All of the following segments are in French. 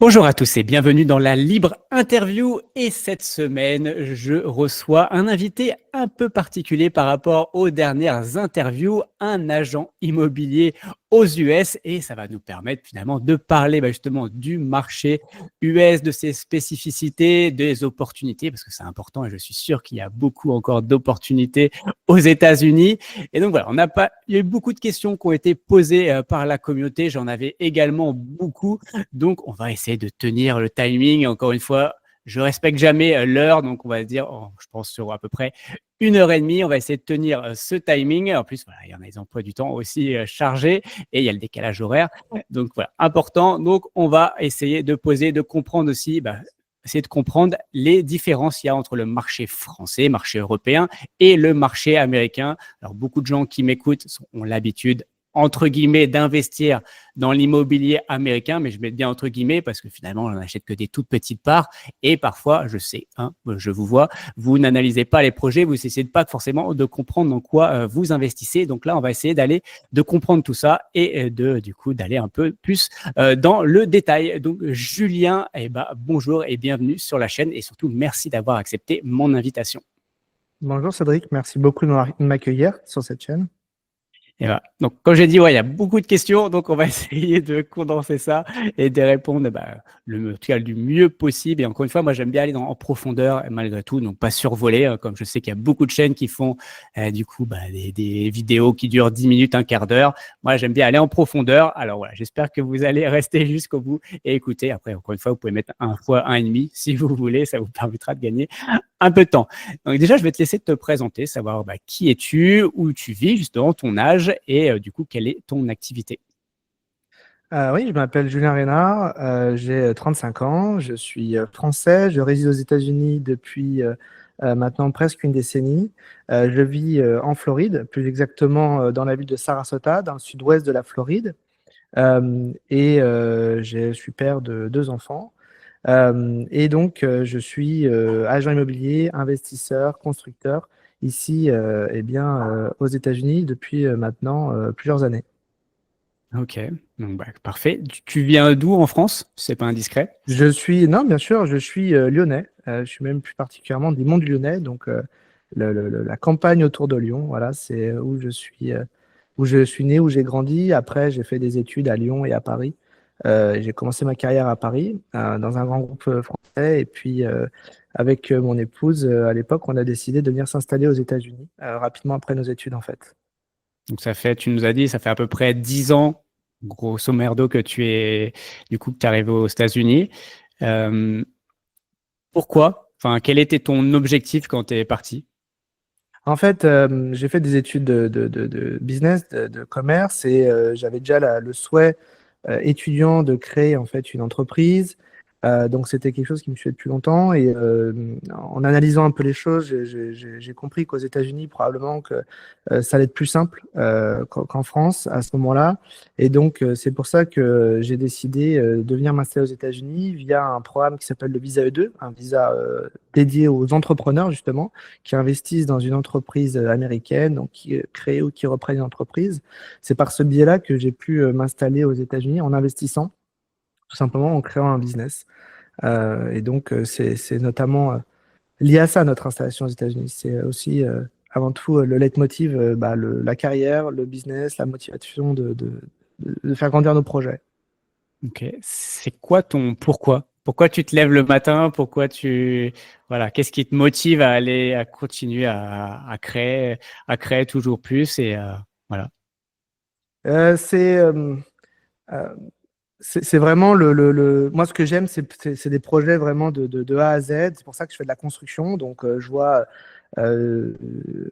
Bonjour à tous et bienvenue dans la Libre Interview. Et cette semaine, je reçois un invité un peu particulier par rapport aux dernières interviews, un agent immobilier aux US. Et ça va nous permettre finalement de parler justement du marché US, de ses spécificités, des opportunités, parce que c'est important et je suis sûr qu'il y a beaucoup encore d'opportunités aux États-Unis. Et donc voilà, il y a eu beaucoup de questions qui ont été posées par la communauté. J'en avais également beaucoup. Donc, on va essayer de tenir le timing. Encore une fois, je respecte jamais l'heure. Donc, on va dire, je pense, sur à peu près 1 heure et demie. On va essayer de tenir ce timing. En plus, voilà, il y en a des emplois du temps aussi chargés et il y a le décalage horaire. Donc, voilà, important. Donc, on va essayer de poser, de comprendre aussi, essayer de comprendre les différences qu'il y a entre le marché français, marché européen et le marché américain. Alors, beaucoup de gens qui m'écoutent ont l'habitude entre guillemets, d'investir dans l'immobilier américain, mais je mets bien entre guillemets parce que finalement, on n'achète que des toutes petites parts. Et parfois, je sais, je vous vois, vous n'analysez pas les projets, vous essayez pas forcément de comprendre dans quoi vous investissez. Donc là, on va essayer de comprendre tout ça et du coup, d'aller un peu plus dans le détail. Donc, Julien, bonjour et bienvenue sur la chaîne et surtout, merci d'avoir accepté mon invitation. Bonjour Cédric, merci beaucoup de m'accueillir sur cette chaîne. Et voilà. Donc, comme j'ai dit, il y a beaucoup de questions, donc on va essayer de condenser ça et de répondre du mieux possible. Et encore une fois, moi, j'aime bien aller en profondeur malgré tout, donc pas survoler, comme je sais qu'il y a beaucoup de chaînes qui font des vidéos qui durent 10 minutes, un quart d'heure. Moi, j'aime bien aller en profondeur. Alors voilà, j'espère que vous allez rester jusqu'au bout et écouter. Après, encore une fois, vous pouvez mettre 1 fois 1,5 si vous voulez, ça vous permettra de gagner un peu de temps. Donc déjà, je vais te laisser te présenter, savoir qui es-tu, où tu vis, justement, ton âge et du coup, quelle est ton activité. Oui, je m'appelle Julien Reynard, j'ai 35 ans, je suis français, je réside aux États-Unis depuis maintenant presque une décennie. Je vis en Floride, plus exactement dans la ville de Sarasota, dans le sud-ouest de la Floride. Je suis père de 2 enfants. Et donc, je suis agent immobilier, investisseur, constructeur ici aux États-Unis depuis maintenant plusieurs années. Ok, donc parfait. Tu viens d'où en France? C'est pas indiscret? Non, bien sûr, je suis lyonnais. Je suis même plus particulièrement des Monts du Lyonnais, donc la campagne autour de Lyon. Voilà, c'est où je suis né, où j'ai grandi. Après, j'ai fait des études à Lyon et à Paris. J'ai commencé ma carrière à Paris, dans un grand groupe français. Et puis, avec mon épouse, à l'époque, on a décidé de venir s'installer aux États-Unis, rapidement après nos études, en fait. Donc tu nous as dit, ça fait à peu près 10 ans, grosso merdo, que tu es arrivé aux États-Unis. Euh, Pourquoi? Enfin, quel était ton objectif quand tu es parti? En fait, j'ai fait des études de business, de commerce, et j'avais déjà le souhait étudiant de créer en fait une entreprise. Donc c'était quelque chose qui me suivait depuis longtemps, et en analysant un peu les choses, j'ai compris qu'aux États-Unis, probablement que ça allait être plus simple qu'en France à ce moment-là. Et donc c'est pour ça que j'ai décidé de venir m'installer aux États-Unis via un programme qui s'appelle le visa E2, un visa dédié aux entrepreneurs justement qui investissent dans une entreprise américaine, donc qui créent ou qui reprennent une entreprise. C'est par ce biais-là que j'ai pu m'installer aux États-Unis en investissant, tout simplement en créant un business. C'est notamment lié à ça, notre installation aux États-Unis. C'est aussi, avant tout, le leitmotiv, la carrière, le business, la motivation de faire grandir nos projets. Ok, c'est quoi ton pourquoi? Pourquoi tu te lèves le matin? Voilà, qu'est-ce qui te motive à aller, à continuer à créer toujours plus et voilà. Euh, c'est euh, euh, c'est vraiment moi, ce que j'aime, c'est des projets vraiment de A à Z. C'est pour ça que je fais de la construction. Donc, je vois euh,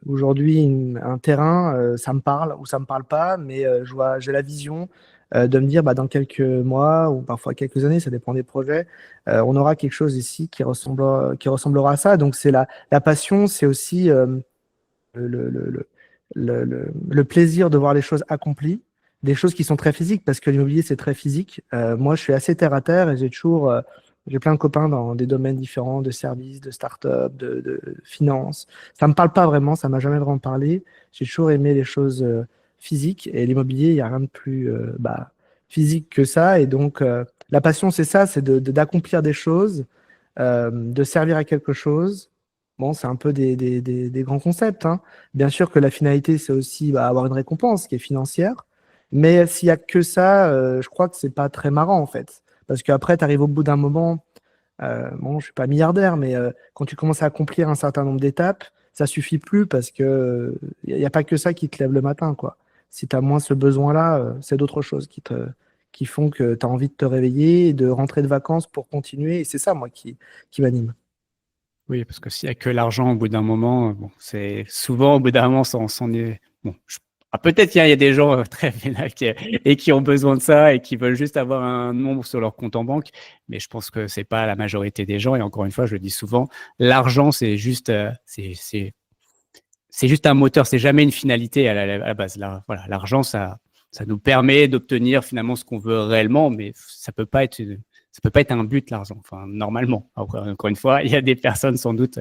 aujourd'hui un terrain, ça me parle ou ça me parle pas, mais j'ai la vision de me dire, dans quelques mois ou parfois quelques années, ça dépend des projets, on aura quelque chose ici qui ressemblera à ça. Donc, c'est la passion, c'est aussi le, le, le, le plaisir de voir les choses accomplies, des choses qui sont très physiques, parce que l'immobilier, c'est très physique. Moi, je suis assez terre à terre et j'ai plein de copains dans des domaines différents, de services, de start-up, de finance. Ça me parle pas vraiment, ça m'a jamais vraiment parlé. J'ai toujours aimé les choses physiques, et l'immobilier, il n'y a rien de plus physique que ça. Et donc, la passion, c'est ça, c'est d'accomplir des choses, de servir à quelque chose. Bon, c'est un peu des grands concepts, hein. Bien sûr que la finalité, c'est aussi avoir une récompense qui est financière. Mais s'il y a que ça, je crois que c'est pas très marrant, en fait. Parce qu'après, tu arrives au bout d'un moment, bon, je suis pas milliardaire, mais quand tu commences à accomplir un certain nombre d'étapes, ça suffit plus parce que il n'y a pas que ça qui te lève le matin, quoi. Si tu as moins ce besoin-là, c'est d'autres choses qui font que tu as envie de te réveiller et de rentrer de vacances pour continuer. Et c'est ça, moi, qui m'anime. Oui, parce que s'il y a que l'argent au bout d'un moment, bon, c'est souvent au bout d'un moment, ça s'en est. Bon, peut-être qu'il y a des gens très vénales et qui ont besoin de ça et qui veulent juste avoir un nombre sur leur compte en banque, mais je pense que c'est pas la majorité des gens. Et encore une fois, je le dis souvent, l'argent, c'est juste un moteur, c'est jamais une finalité à la base. Là, voilà, l'argent, ça nous permet d'obtenir finalement ce qu'on veut réellement, mais ça peut pas être un but, l'argent. Enfin, normalement. Encore une fois, il y a des personnes sans doute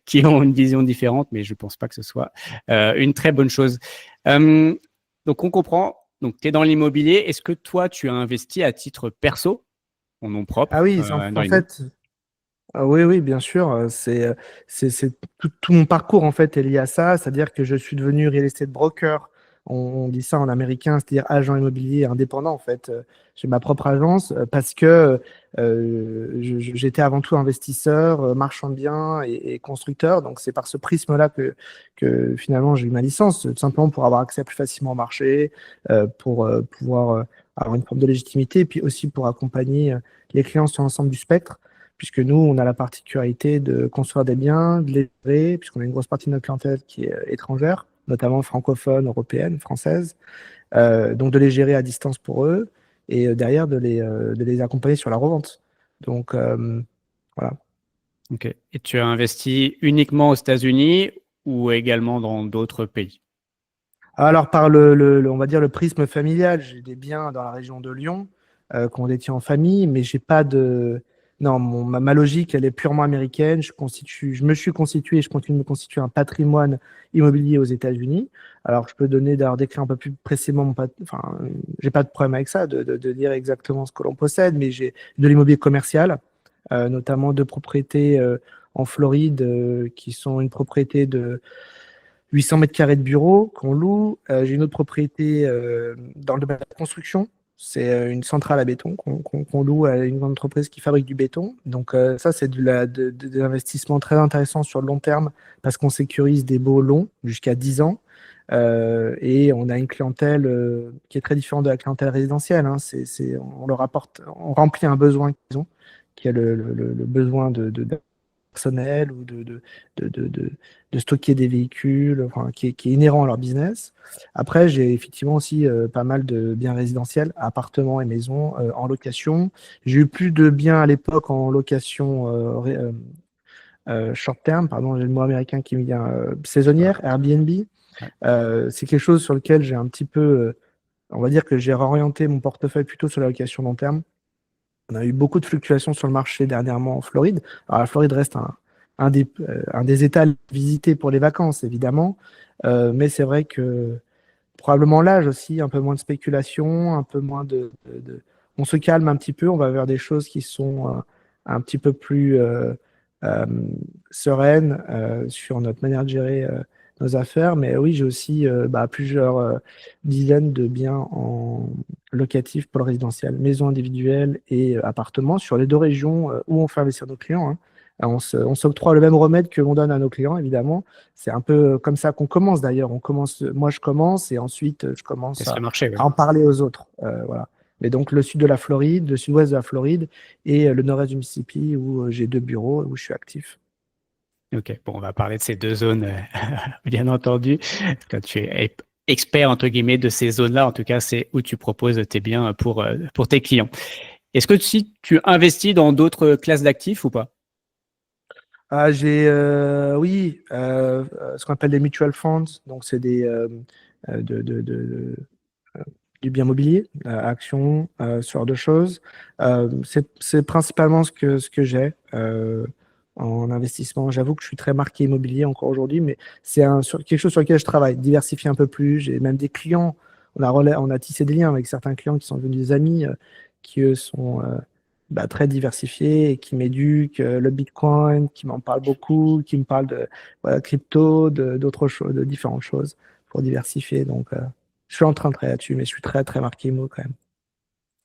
qui ont une vision différente, mais je pense pas que ce soit une très bonne chose. Euh, donc, on comprend. Donc, tu es dans l'immobilier. Est-ce que toi, tu as investi à titre perso, en nom Ah propre, oui, dans en l'immo? fait, oui, oui, bien sûr. C'est tout mon parcours en fait est lié à ça, c'est-à-dire que je suis devenu real estate broker. On dit ça en américain, c'est-à-dire agent immobilier indépendant en fait. J'ai ma propre agence parce que j'étais avant tout investisseur, marchand de biens et constructeur. Donc c'est par ce prisme-là que finalement j'ai eu ma licence, tout simplement pour avoir accès plus facilement au marché, pour pouvoir avoir une forme de légitimité, et puis aussi pour accompagner les clients sur l'ensemble du spectre puisque nous, on a la particularité de construire des biens, de les gérer, puisqu'on a une grosse partie de notre clientèle qui est étrangère, notamment francophone, européenne, française, donc de les gérer à distance pour eux, et derrière de les accompagner sur la revente. Donc voilà. Ok. Et tu as investi uniquement aux États-Unis ou également dans d'autres pays? Alors, par on va dire le prisme familial, j'ai des biens dans la région de Lyon qu'on détient en famille, mais j'ai pas de. Non, ma logique, elle est purement américaine. Je me suis constitué et je continue de me constituer un patrimoine immobilier aux États-Unis. Alors, je peux donner, d'ailleurs, décrire un peu plus précisément enfin, j'ai pas de problème avec ça, de dire exactement ce que l'on possède, mais j'ai de l'immobilier commercial, notamment deux propriétés en Floride qui sont une propriété de 800 mètres carrés de bureau qu'on loue. J'ai une autre propriété dans le domaine de la construction. C'est une centrale à béton qu'on loue à une grande entreprise qui fabrique du béton. Donc ça, c'est de l'investissement très intéressant sur le long terme parce qu'on sécurise des baux longs jusqu'à 10 ans. Et on a une clientèle qui est très différente de la clientèle résidentielle, hein. On leur apporte, on remplit un besoin qu'ils ont, qui est le besoin de personnel ou de stocker des véhicules, enfin, qui est inhérent à leur business. Après, j'ai effectivement aussi pas mal de biens résidentiels, appartements et maisons en location. J'ai eu plus de biens à l'époque en location short term, pardon, j'ai le mot américain qui me vient, Voilà. saisonnière, Airbnb. Ouais. C'est quelque chose sur lequel j'ai un petit peu, on va dire que j'ai réorienté mon portefeuille plutôt sur la location long terme. On a eu beaucoup de fluctuations sur le marché dernièrement en Floride. Alors, la Floride reste un des États visités pour les vacances, évidemment. Mais c'est vrai que probablement l'âge aussi, un peu moins de spéculation, un peu moins on se calme un petit peu, on va vers des choses qui sont un petit peu plus euh, sereines sur notre manière de gérer nos affaires. Mais oui, j'ai aussi plusieurs dizaines de biens en locatif pour le résidentiel, maisons individuelles et appartements sur les deux régions où on fait investir nos clients, hein. On s'octroie le même remède que l'on donne à nos clients, évidemment. C'est un peu comme ça qu'on commence d'ailleurs. Moi je commence et ensuite je commence Teste le marché, à oui. en parler aux autres. Voilà. Mais donc le sud de la Floride, le sud-ouest de la Floride et le nord-est du Mississippi où j'ai deux bureaux où je suis actif. Ok, bon, on va parler de ces deux zones, bien entendu. Quand tu es expert, entre guillemets, de ces zones-là, en tout cas, c'est où tu proposes tes biens pour tes clients. Est-ce que si tu investis dans d'autres classes d'actifs ou pas? Oui, ce qu'on appelle des mutual funds. Donc c'est du bien mobilier, actions, ce genre de choses. C'est principalement ce que j'ai en investissement. J'avoue que je suis très marqué immobilier encore aujourd'hui, mais quelque chose sur lequel je travaille, diversifier un peu plus. J'ai même des clients, on a tissé des liens avec certains clients qui sont devenus des amis, qui eux sont bah, très diversifié et qui m'éduque, le Bitcoin, qui m'en parle beaucoup, qui me parle de voilà, crypto, d'autres choses, de différentes choses pour diversifier. Donc, je suis en train de travailler là-dessus, mais je suis très, très marqué IMO quand même.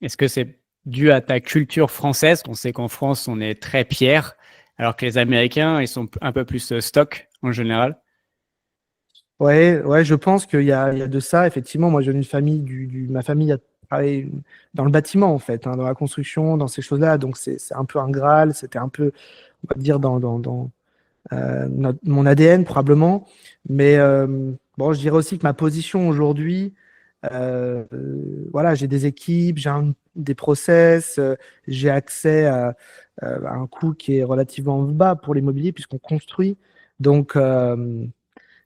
Est-ce que c'est dû à ta culture française? On sait qu'en France, on est très pierre, alors que les Américains, ils sont un peu plus stock en général. Ouais, ouais, je pense qu'il y a de ça. Effectivement, moi, j'ai une famille, ma famille a travaillé dans le bâtiment, en fait, hein, dans la construction, dans ces choses-là. Donc, c'est un peu un Graal. C'était un peu, on va dire, dans mon ADN, probablement. Mais bon, je dirais aussi que ma position aujourd'hui, voilà, j'ai des équipes, des process, j'ai accès à un coût qui est relativement bas pour l'immobilier, puisqu'on construit. Donc,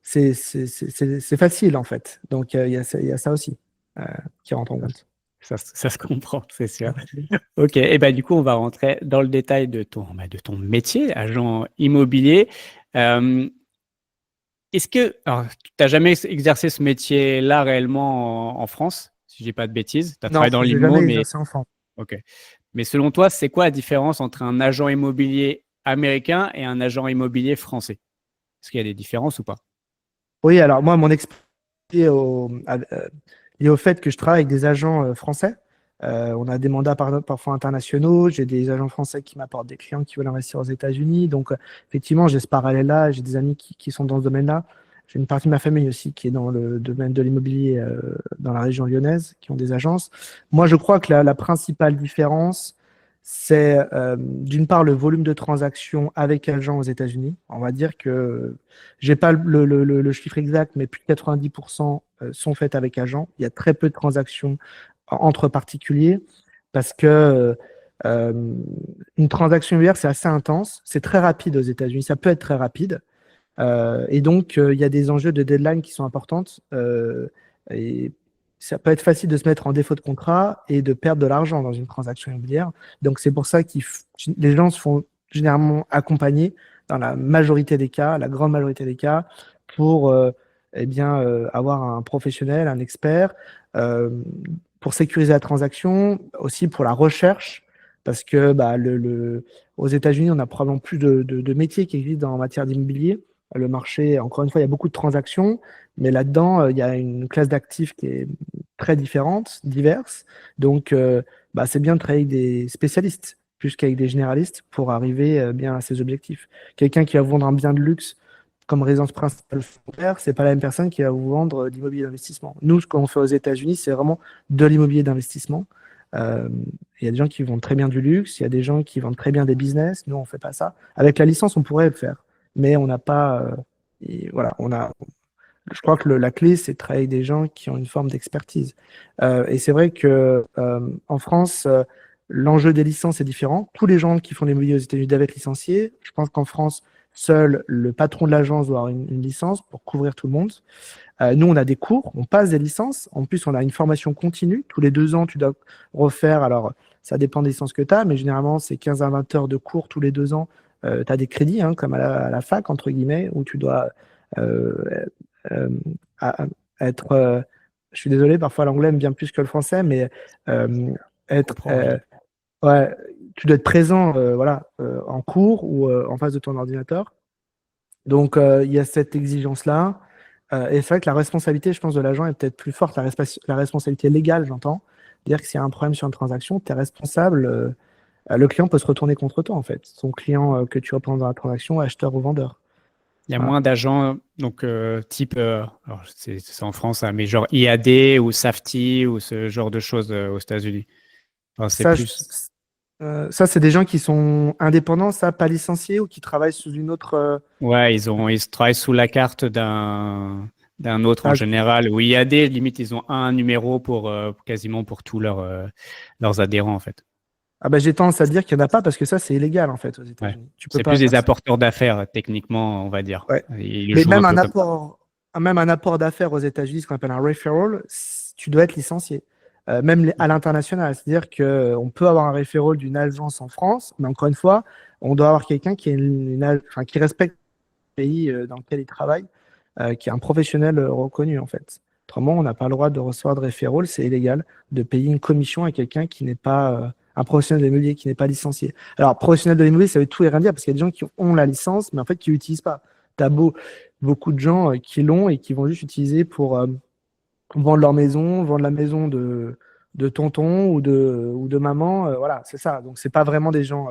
c'est facile en fait. Donc il y a ça aussi euh, qui rentre en compte. Ça se comprend, c'est sûr. Ok, et ben du coup, on va rentrer dans le détail de ton métier, agent immobilier. Euh, Est-ce que, alors, tu n'as jamais exercé ce métier-là réellement en France, si je dis pas de bêtises? Tu as Non, travaillé dans j'ai l'immo, jamais mais exercé enfant. ok. Mais selon toi, c'est quoi la différence entre un agent immobilier américain et un agent immobilier français? Est-ce qu'il y a des différences ou pas? Oui, alors moi, mon expérience est liée au fait que je travaille avec des agents français. On a des mandats parfois internationaux. J'ai des agents français qui m'apportent des clients qui veulent investir aux États-Unis. Donc, effectivement, j'ai ce parallèle-là. J'ai des amis qui sont dans ce domaine-là. J'ai une partie de ma famille aussi qui est dans le domaine de l'immobilier dans la région lyonnaise, qui ont des agences. Moi, je crois que la principale différence, c'est d'une part le volume de transactions avec agents aux États-Unis. On va dire que j'ai pas le chiffre exact, mais plus de 90% sont faites avec agents. Il y a très peu de transactions entre particuliers parce que euh, une transaction immobilière, c'est assez intense. C'est très rapide aux États-Unis. Ça peut être très rapide. Et donc, il y a des enjeux de deadline qui sont importantes. Et ça peut être facile de se mettre en défaut de contrat et de perdre de l'argent dans une transaction immobilière. Donc, c'est pour ça que les gens se font généralement accompagner dans la majorité des cas, la grande majorité des cas, pour eh bien, avoir un professionnel, un expert, euh, pour sécuriser la transaction, aussi pour la recherche, parce que bah, aux États-Unis, on a probablement plus de métiers qui existent en matière d'immobilier. Le marché, encore une fois, il y a beaucoup de transactions, mais là-dedans, il y a une classe d'actifs qui est très différente, diverse. Donc, bah, c'est bien de travailler avec des spécialistes plus qu'avec des généralistes pour arriver bien à ses objectifs. Quelqu'un qui va vous vendre un bien de luxe comme résidence principale secondaire, c'est pas la même personne qui va vous vendre de l'immobilier d'investissement. Nous, ce qu'on fait aux États-Unis, c'est vraiment de l'immobilier d'investissement. Euh, il y a des gens qui vendent très bien du luxe, il y a des gens qui vendent très bien des business. Nous, on fait pas ça. Avec la licence, on pourrait le faire, mais on n'a pas. Voilà, je crois que la clé, c'est de travailler avec des gens qui ont une forme d'expertise. Et c'est vrai que en France, l'enjeu des licences est différent. Tous les gens qui font des l'immobilier aux États-Unis doivent être licenciés. Je pense qu'en France, seul le patron de l'agence doit avoir une licence pour couvrir tout le monde. Nous, on a des cours, on passe des licences. En plus, on a une formation continue. Tous les 2 ans, tu dois refaire. Alors, ça dépend des licences que tu as, mais généralement, c'est 15 à 20 heures de cours tous les 2 ans. Tu as des crédits, hein, comme à la fac, entre guillemets, où tu dois euh, euh, à- être. Je suis désolé, parfois l'anglais me vient plus que le français, mais euh, Je être. comprends, oui. Ouais, tu dois être présent voilà, en cours ou en face de ton ordinateur. Donc, il y a cette exigence-là. Et c'est vrai que la responsabilité, je pense, de l'agent est peut-être plus forte. La responsabilité légale, j'entends. Dire que s'il y a un problème sur une transaction, tu es responsable. Le client peut se retourner contre toi, en fait. Son client que tu reprends dans la transaction, acheteur ou vendeur. Il y a Voilà. moins d'agents, donc type, alors c'est en France, hein, mais genre IAD ou Safety ou ce genre de choses aux États-Unis. Enfin, c'est Ça, plus. ça c'est des gens qui sont indépendants, ça, pas licenciés ou qui travaillent sous une autre. Ouais, ils travaillent sous la carte d'un autre en Ah, général. Ou IAD, limite, ils ont un numéro pour quasiment pour tous leurs adhérents en fait. ah bah, j'ai tendance à dire qu'il n'y en a pas parce que ça, c'est illégal, en fait, aux Ouais. États-Unis. Tu peux C'est pas plus des faire ça. apporteurs d'affaires techniquement, on va dire. Ouais. Ils le Mais jouent un peu comme ça. même un apport d'affaires aux États-Unis, ce qu'on appelle un referral, tu dois être licencié. Même à l'international. C'est-à-dire qu'on peut avoir un referral d'une agence en France, mais encore une fois, on doit avoir quelqu'un qui, est enfin, qui respecte le pays dans lequel il travaille, qui est un professionnel reconnu, en fait. Autrement, on n'a pas le droit de recevoir de referral, c'est illégal de payer une commission à quelqu'un qui n'est pas un professionnel de l'immobilier qui n'est pas licencié. Alors, professionnel de l'immobilier, ça veut tout et rien dire parce qu'il y a des gens qui ont la licence, mais en fait qui l'utilisent pas. Tu as beaucoup de gens qui l'ont et qui vont juste utiliser pour vendre leur maison, vendre la maison de tonton ou de maman. Voilà, c'est ça. Donc, c'est pas vraiment des gens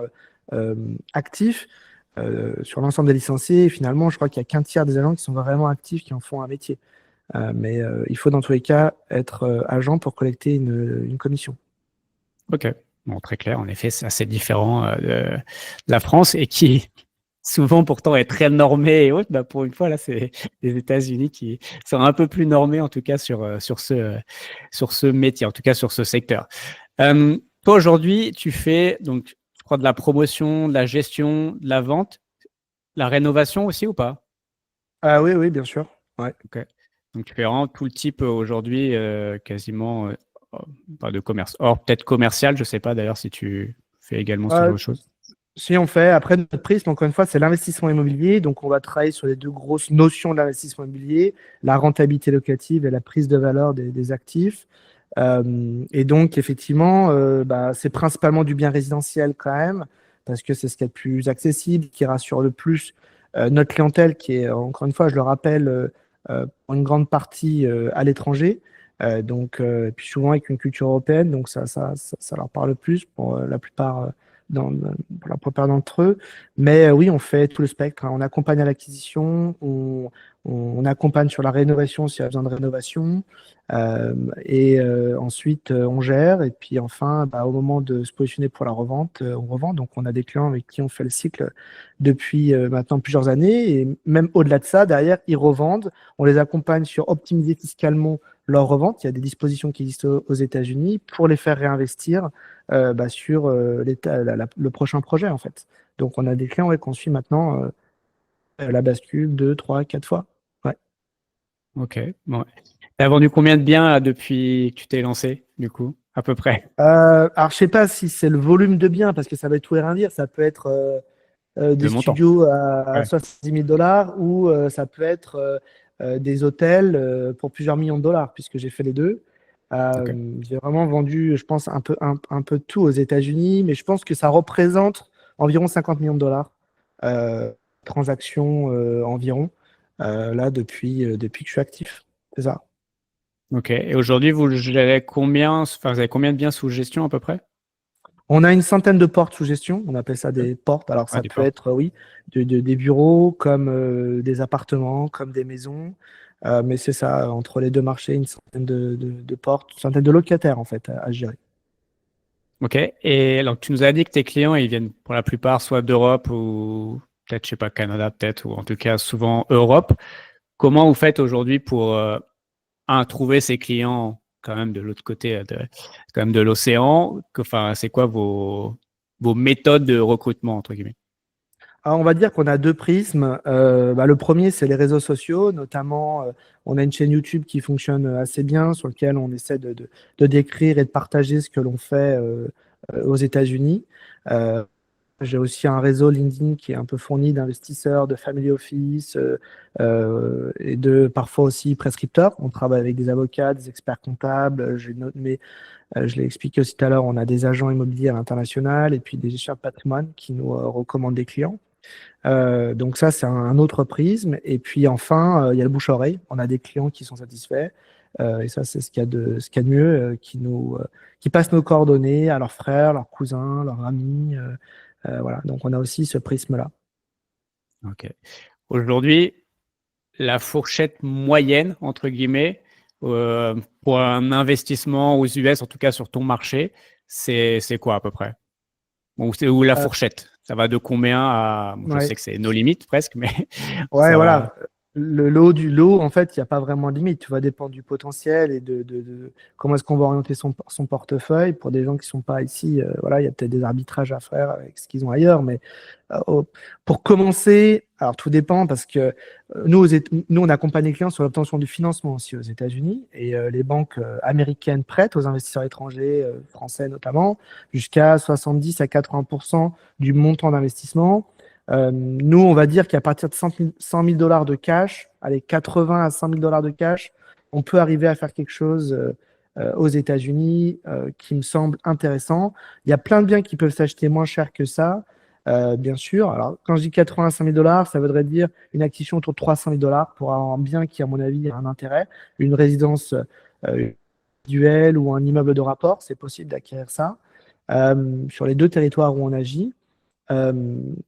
actifs sur l'ensemble des licenciés. Et finalement, je crois qu'il y a qu'un tiers des agents qui sont vraiment actifs, qui en font un métier. Mais il faut dans tous les cas être agent pour collecter une commission. Ok, bon, très clair. En effet, c'est assez différent de la France et qui souvent pourtant est très normé et autres. Bah, pour une fois, là, c'est les États-Unis qui sont un peu plus normés, en tout cas, sur ce métier, en tout cas, sur ce secteur. Toi, aujourd'hui, tu fais, donc, je crois, de la promotion, de la gestion, de la vente, la rénovation aussi ou pas? Ah oui, oui, bien sûr. Ouais. Ok. Donc, tu fais vraiment tout le type aujourd'hui, quasiment, pas de commerce. Or, peut-être commercial, je sais pas d'ailleurs si tu fais également ce genre Euh, de choses. Si on fait, après notre prisme, encore une fois, c'est l'investissement immobilier. Donc, on va travailler sur les deux grosses notions de l'investissement immobilier, la rentabilité locative et la prise de valeur des actifs. Et donc, effectivement, c'est principalement du bien résidentiel quand même, parce que c'est ce qui est le plus accessible, qui rassure le plus notre clientèle, qui est, encore une fois, je le rappelle, pour une grande partie à l'étranger. Et puis souvent avec une culture européenne, donc ça leur parle plus pour la plupart. Pour la plupart d'entre eux. Mais oui, on fait tout le spectre, hein. On accompagne à l'acquisition, on accompagne sur la rénovation s'il y a besoin de rénovation. Ensuite, on gère. Et puis enfin, au moment de se positionner pour la revente, on revend. Donc, on a des clients avec qui on fait le cycle depuis maintenant plusieurs années. Et même au-delà de ça, derrière, ils revendent. On les accompagne sur optimiser fiscalement leur revente. Il y a des dispositions qui existent aux États-Unis pour les faire réinvestir sur le prochain projet, en fait. Donc, on a des clients qu'on suit maintenant la bascule 2, 3, 4 fois. Ouais. Ok. Bon. T'as vendu combien de biens là, depuis que tu t'es lancé, du coup, à peu près, Alors, je sais pas si c'est le volume de biens, parce que ça va tout et rien dire. Ça peut être des le montant? studios à Ouais. 70 000 dollars ou ça peut être des hôtels pour plusieurs millions de dollars, puisque j'ai fait les deux. Ok. J'ai vraiment vendu, je pense, un peu de tout aux États-Unis, mais je pense que ça représente environ 50 millions de dollars transactions environ, là, depuis que je suis actif. C'est ça. Ok. Et aujourd'hui, vous gérez combien, enfin, vous avez combien de biens sous gestion à peu près? On a une centaine de portes sous gestion, on appelle ça des portes. Alors Ah, ça des peut portes. être, oui, des bureaux, comme des appartements, comme des maisons. Mais c'est ça, entre les deux marchés, une centaine de portes, une centaine de locataires en fait à gérer. Ok. Et donc, tu nous as dit que tes clients, ils viennent pour la plupart soit d'Europe ou peut-être, je sais pas, Canada peut-être, ou en tout cas souvent Europe. Comment vous faites aujourd'hui pour trouver ces clients quand même de l'autre côté quand même de l'océan? Enfin, c'est quoi vos méthodes de recrutement entre guillemets? Alors, on va dire qu'on a deux prismes. Le premier, c'est les réseaux sociaux, notamment, on a une chaîne YouTube qui fonctionne assez bien, sur lequel on essaie de décrire et de partager ce que l'on fait aux États-Unis. Euh, J'ai aussi un réseau LinkedIn qui est un peu fourni d'investisseurs, de family office et de parfois aussi prescripteurs. On travaille avec des avocats, des experts comptables. Mais je l'ai expliqué aussi tout à l'heure, on a des agents immobiliers à l'international et puis des gestionnaires de patrimoine qui nous recommandent des clients. Donc ça, c'est un autre prisme. Et puis enfin, il y a le bouche-oreille. On a des clients qui sont satisfaits. Et ça, c'est ce qu'il y a de mieux, qui passent nos coordonnées à leurs frères, leurs cousins, leurs amis. Voilà. Donc on a aussi ce prisme-là. Ok. Aujourd'hui, la fourchette moyenne entre guillemets pour un investissement aux US, en tout cas sur ton marché, c'est quoi à peu près? Ou la Euh, fourchette? Ça va de combien à... Bon, je sais ouais. que c'est nos limites presque, mais Ouais, ça va. voilà. Le lot du lot, en fait, il n'y a pas vraiment de limite. Tout va dépendre du potentiel et de comment est-ce qu'on va orienter son portefeuille. Pour des gens qui ne sont pas ici, voilà, il y a peut-être des arbitrages à faire avec ce qu'ils ont ailleurs. Mais pour commencer, alors tout dépend parce que nous, on accompagne les clients sur l'obtention du financement aussi aux États-Unis. Et les banques américaines prêtent aux investisseurs étrangers, français notamment, jusqu'à 70 à 80% du montant d'investissement. Nous, on va dire qu'à partir de 100 000 dollars de cash, allez, 80 à 100 000 dollars de cash, on peut arriver à faire quelque chose aux États-Unis qui me semble intéressant. Il y a plein de biens qui peuvent s'acheter moins cher que ça, bien sûr. Alors, quand je dis 85 000 dollars, ça voudrait dire une acquisition autour de 300 000 dollars pour avoir un bien qui, à mon avis, a un intérêt. Une résidence individuelle ou un immeuble de rapport, c'est possible d'acquérir ça sur les deux territoires où on agit. Euh,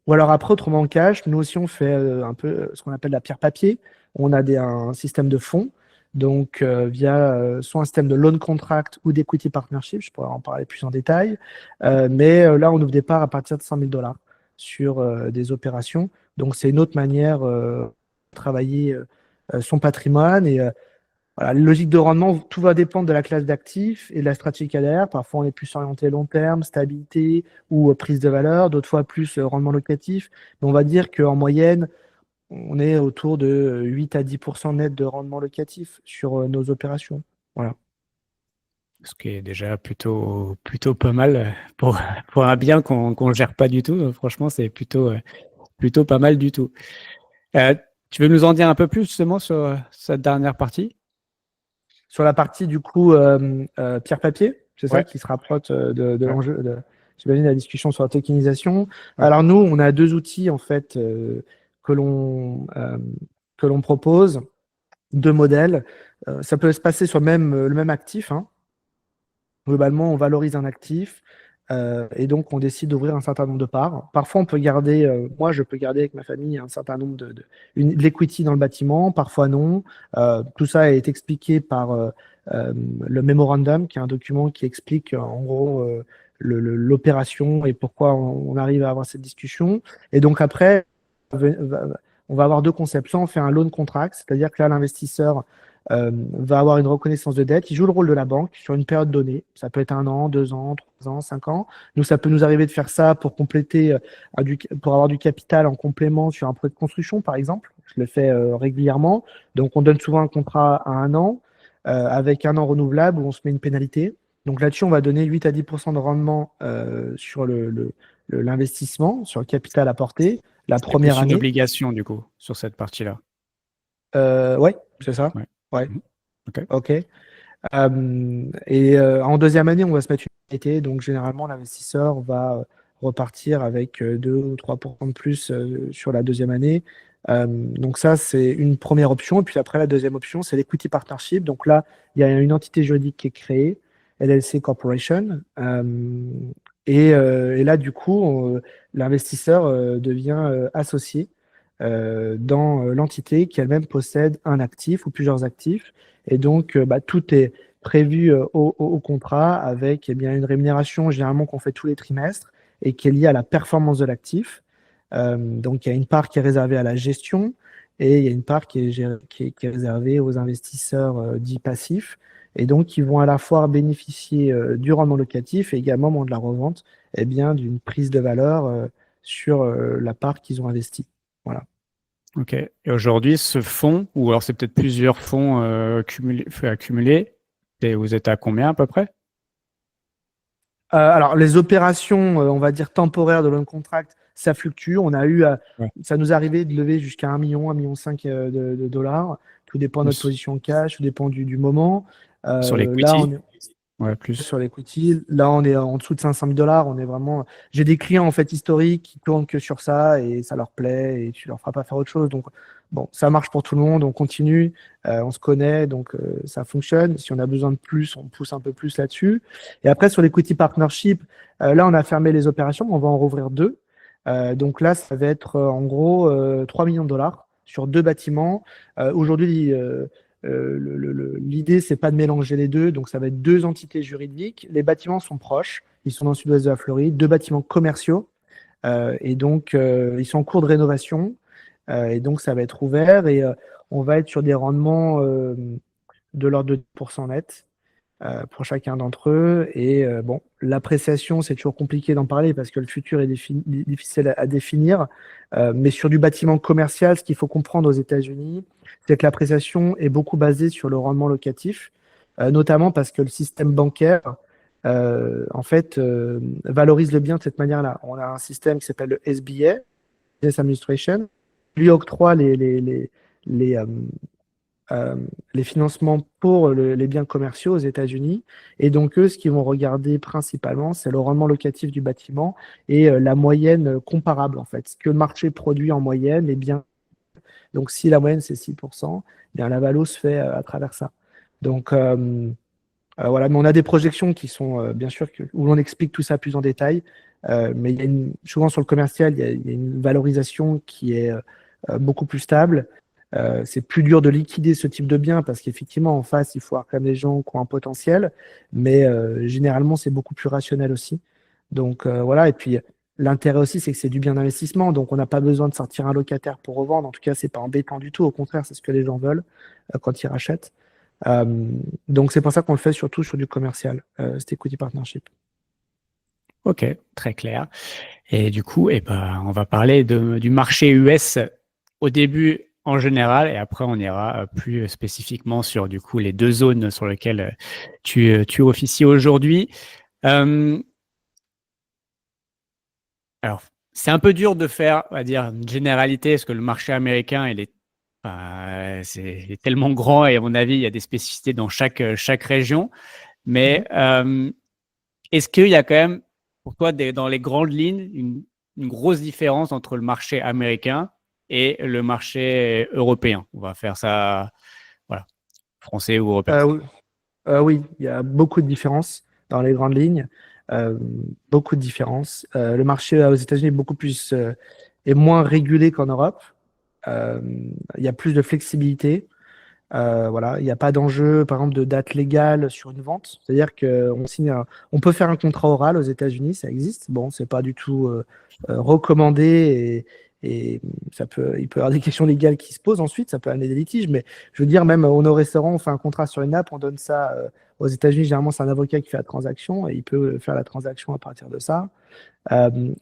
ou alors après, autrement en cash, nous aussi on fait un peu ce qu'on appelle la pierre papier. On a un système de fonds, donc via soit un système de loan contract ou d'equity partnership, je pourrais en parler plus en détail. Mais là, on ouvre des parts à partir de 100 000 dollars sur des opérations. Donc c'est une autre manière de travailler son patrimoine et voilà, la logique de rendement, tout va dépendre de la classe d'actifs et de la stratégie qu'il y a derrière. Parfois, on est plus orienté long terme, stabilité ou prise de valeur, d'autres fois plus rendement locatif. Mais on va dire qu'en moyenne, on est autour de 8 à 10% net de rendement locatif sur nos opérations. Voilà. Ce qui est déjà plutôt pas mal pour un bien qu'on ne gère pas du tout. Franchement, c'est plutôt pas mal du tout. Tu veux nous en dire un peu plus justement sur cette dernière partie? Sur la partie du coup pierre-papier, c'est ça Ouais. qui se rapproche de Ouais. l'enjeu, j'imagine, la discussion sur la tokenisation. Ouais. Alors nous, on a deux outils en fait que l'on euh, que l'on propose, deux modèles. Ça peut se passer sur le même actif, hein. Globalement, on valorise un actif et donc on décide d'ouvrir un certain nombre de parts. Parfois, on peut garder, moi je peux garder avec ma famille un certain nombre de l'equity dans le bâtiment, parfois non. Tout ça est expliqué par le memorandum, qui est un document qui explique en gros l'opération et pourquoi on arrive à avoir cette discussion. Et donc après, on va avoir deux concepts. Soit on fait un loan contract, c'est-à-dire que là, l'investisseur va avoir une reconnaissance de dette. Il joue le rôle de la banque sur une période donnée. Ça peut être 1 an, 2 ans, 3 ans, 5 ans. Nous, ça peut nous arriver de faire ça pour compléter, pour avoir du capital en complément sur un projet de construction, par exemple. Je le fais régulièrement. Donc, on donne souvent un contrat à 1 an avec 1 an renouvelable où on se met une pénalité. Donc là-dessus, on va donner 8 à 10% de rendement sur l'investissement, sur le capital apporté la C'est première plus une année. obligation du coup sur cette partie-là. Ouais, c'est ça. Ouais. Ouais, Mhm. Ok. ok. En deuxième année, on va se mettre une pénalité. Donc, généralement, l'investisseur va repartir avec 2 ou 3% de plus sur la deuxième année. Donc, ça, c'est une première option. Et puis après, la deuxième option, c'est l'equity partnership. Donc là, il y a une entité juridique qui est créée, LLC Corporation. Et là, du coup, l'investisseur devient associé dans l'entité qui elle-même possède un actif ou plusieurs actifs. Et donc, tout est prévu au contrat avec bien, une rémunération généralement qu'on fait tous les trimestres et qui est liée à la performance de l'actif. Donc, il y a une part qui est réservée à la gestion et il y a une part qui est réservée aux investisseurs dits passifs. Et donc, ils vont à la fois bénéficier du rendement locatif et également, au moment de la revente, eh bien, d'une prise de valeur sur la part qu'ils ont investie. Voilà. Ok. Et aujourd'hui, ce fonds, ou alors c'est peut-être plusieurs fonds accumulés, et vous êtes à combien à peu près? Alors, les opérations, on va dire temporaires de loan contract, ça fluctue. Ouais. Ça nous est arrivé de lever jusqu'à 1 million, 1,5 million de dollars. Tout dépend de notre Plus position cash, tout dépend du moment. sur Là, l'equity? on est Ouais, plus. sur l'equity. Là, on est en dessous de 500 000 dollars. On est vraiment. J'ai des clients en fait historiques qui tournent que sur ça et ça leur plaît et tu leur feras pas faire autre chose. Donc, bon, ça marche pour tout le monde. On continue. On se connaît, donc ça fonctionne. Si on a besoin de plus, on pousse un peu plus là-dessus. Et après, sur l'equity partnership, là, on a fermé les opérations, mais on va en rouvrir deux. Donc là, ça va être en gros 3 millions de dollars sur deux bâtiments. Aujourd'hui, l'idée, c'est pas de mélanger les deux, donc ça va être deux entités juridiques. Les bâtiments sont proches, ils sont dans le sud-ouest de la Floride, deux bâtiments commerciaux, et donc ils sont en cours de rénovation, et donc ça va être ouvert, et on va être sur des rendements de l'ordre de 10% net pour chacun d'entre eux. Et bon, l'appréciation, c'est toujours compliqué d'en parler parce que le futur est difficile à définir. Mais sur du bâtiment commercial, ce qu'il faut comprendre aux États-Unis, c'est que l'appréciation est beaucoup basée sur le rendement locatif, notamment parce que le système bancaire, en fait, valorise le bien de cette manière-là. On a un système qui s'appelle le SBA, Business Administration, lui octroie les, les financements pour les biens commerciaux aux États-Unis. Et donc, eux, ce qu'ils vont regarder principalement, c'est le rendement locatif du bâtiment et la moyenne comparable, en fait. Ce que le marché produit en moyenne, les biens. Donc, si la moyenne, c'est 6%, eh bien, la valo se fait à travers ça. Donc, voilà, mais on a des projections qui sont, bien sûr, où l'on explique tout ça plus en détail. Mais il y a souvent sur le commercial, il y a une valorisation qui est beaucoup plus stable. C'est plus dur de liquider ce type de bien parce qu'effectivement, en face, il faut avoir quand même des gens qui ont un potentiel. Mais généralement, c'est beaucoup plus rationnel aussi. Donc voilà, et puis l'intérêt aussi, c'est que c'est du bien d'investissement. Donc on n'a pas besoin de sortir un locataire pour revendre. En tout cas, c'est pas embêtant du tout. Au contraire, c'est ce que les gens veulent quand ils rachètent. Euh, donc c'est pour ça qu'on le fait surtout sur du commercial, cet equity partnership. Ok, très clair. Et du coup, on va parler du marché US au début en général, et après on ira plus spécifiquement sur du coup les deux zones sur lesquelles tu officies aujourd'hui. Alors, c'est un peu dur de faire, on va dire, une généralité, parce que le marché américain, il est tellement grand et à mon avis, il y a des spécificités dans chaque région. Mais est-ce qu'il y a quand même, pour toi, dans les grandes lignes, une grosse différence entre le marché américain et le marché européen? On va faire ça, voilà, français ou européen. Oui, oui, il y a beaucoup de différences dans les grandes lignes. Euh, Beaucoup de différences. Le marché aux États-Unis est beaucoup plus est moins régulé qu'en Europe. Euh, il y a plus de flexibilité. Voilà, il n'y a pas d'enjeu, par exemple, de date légale sur une vente. C'est-à-dire on peut faire un contrat oral aux États-Unis, ça existe. Bon, c'est pas du tout recommandé et il peut y avoir des questions légales qui se posent ensuite, ça peut amener des litiges. Mais je veux dire, même nos restaurants, on fait un contrat sur une app, on donne ça aux États-Unis. Généralement, c'est un avocat qui fait la transaction et il peut faire la transaction à partir de ça.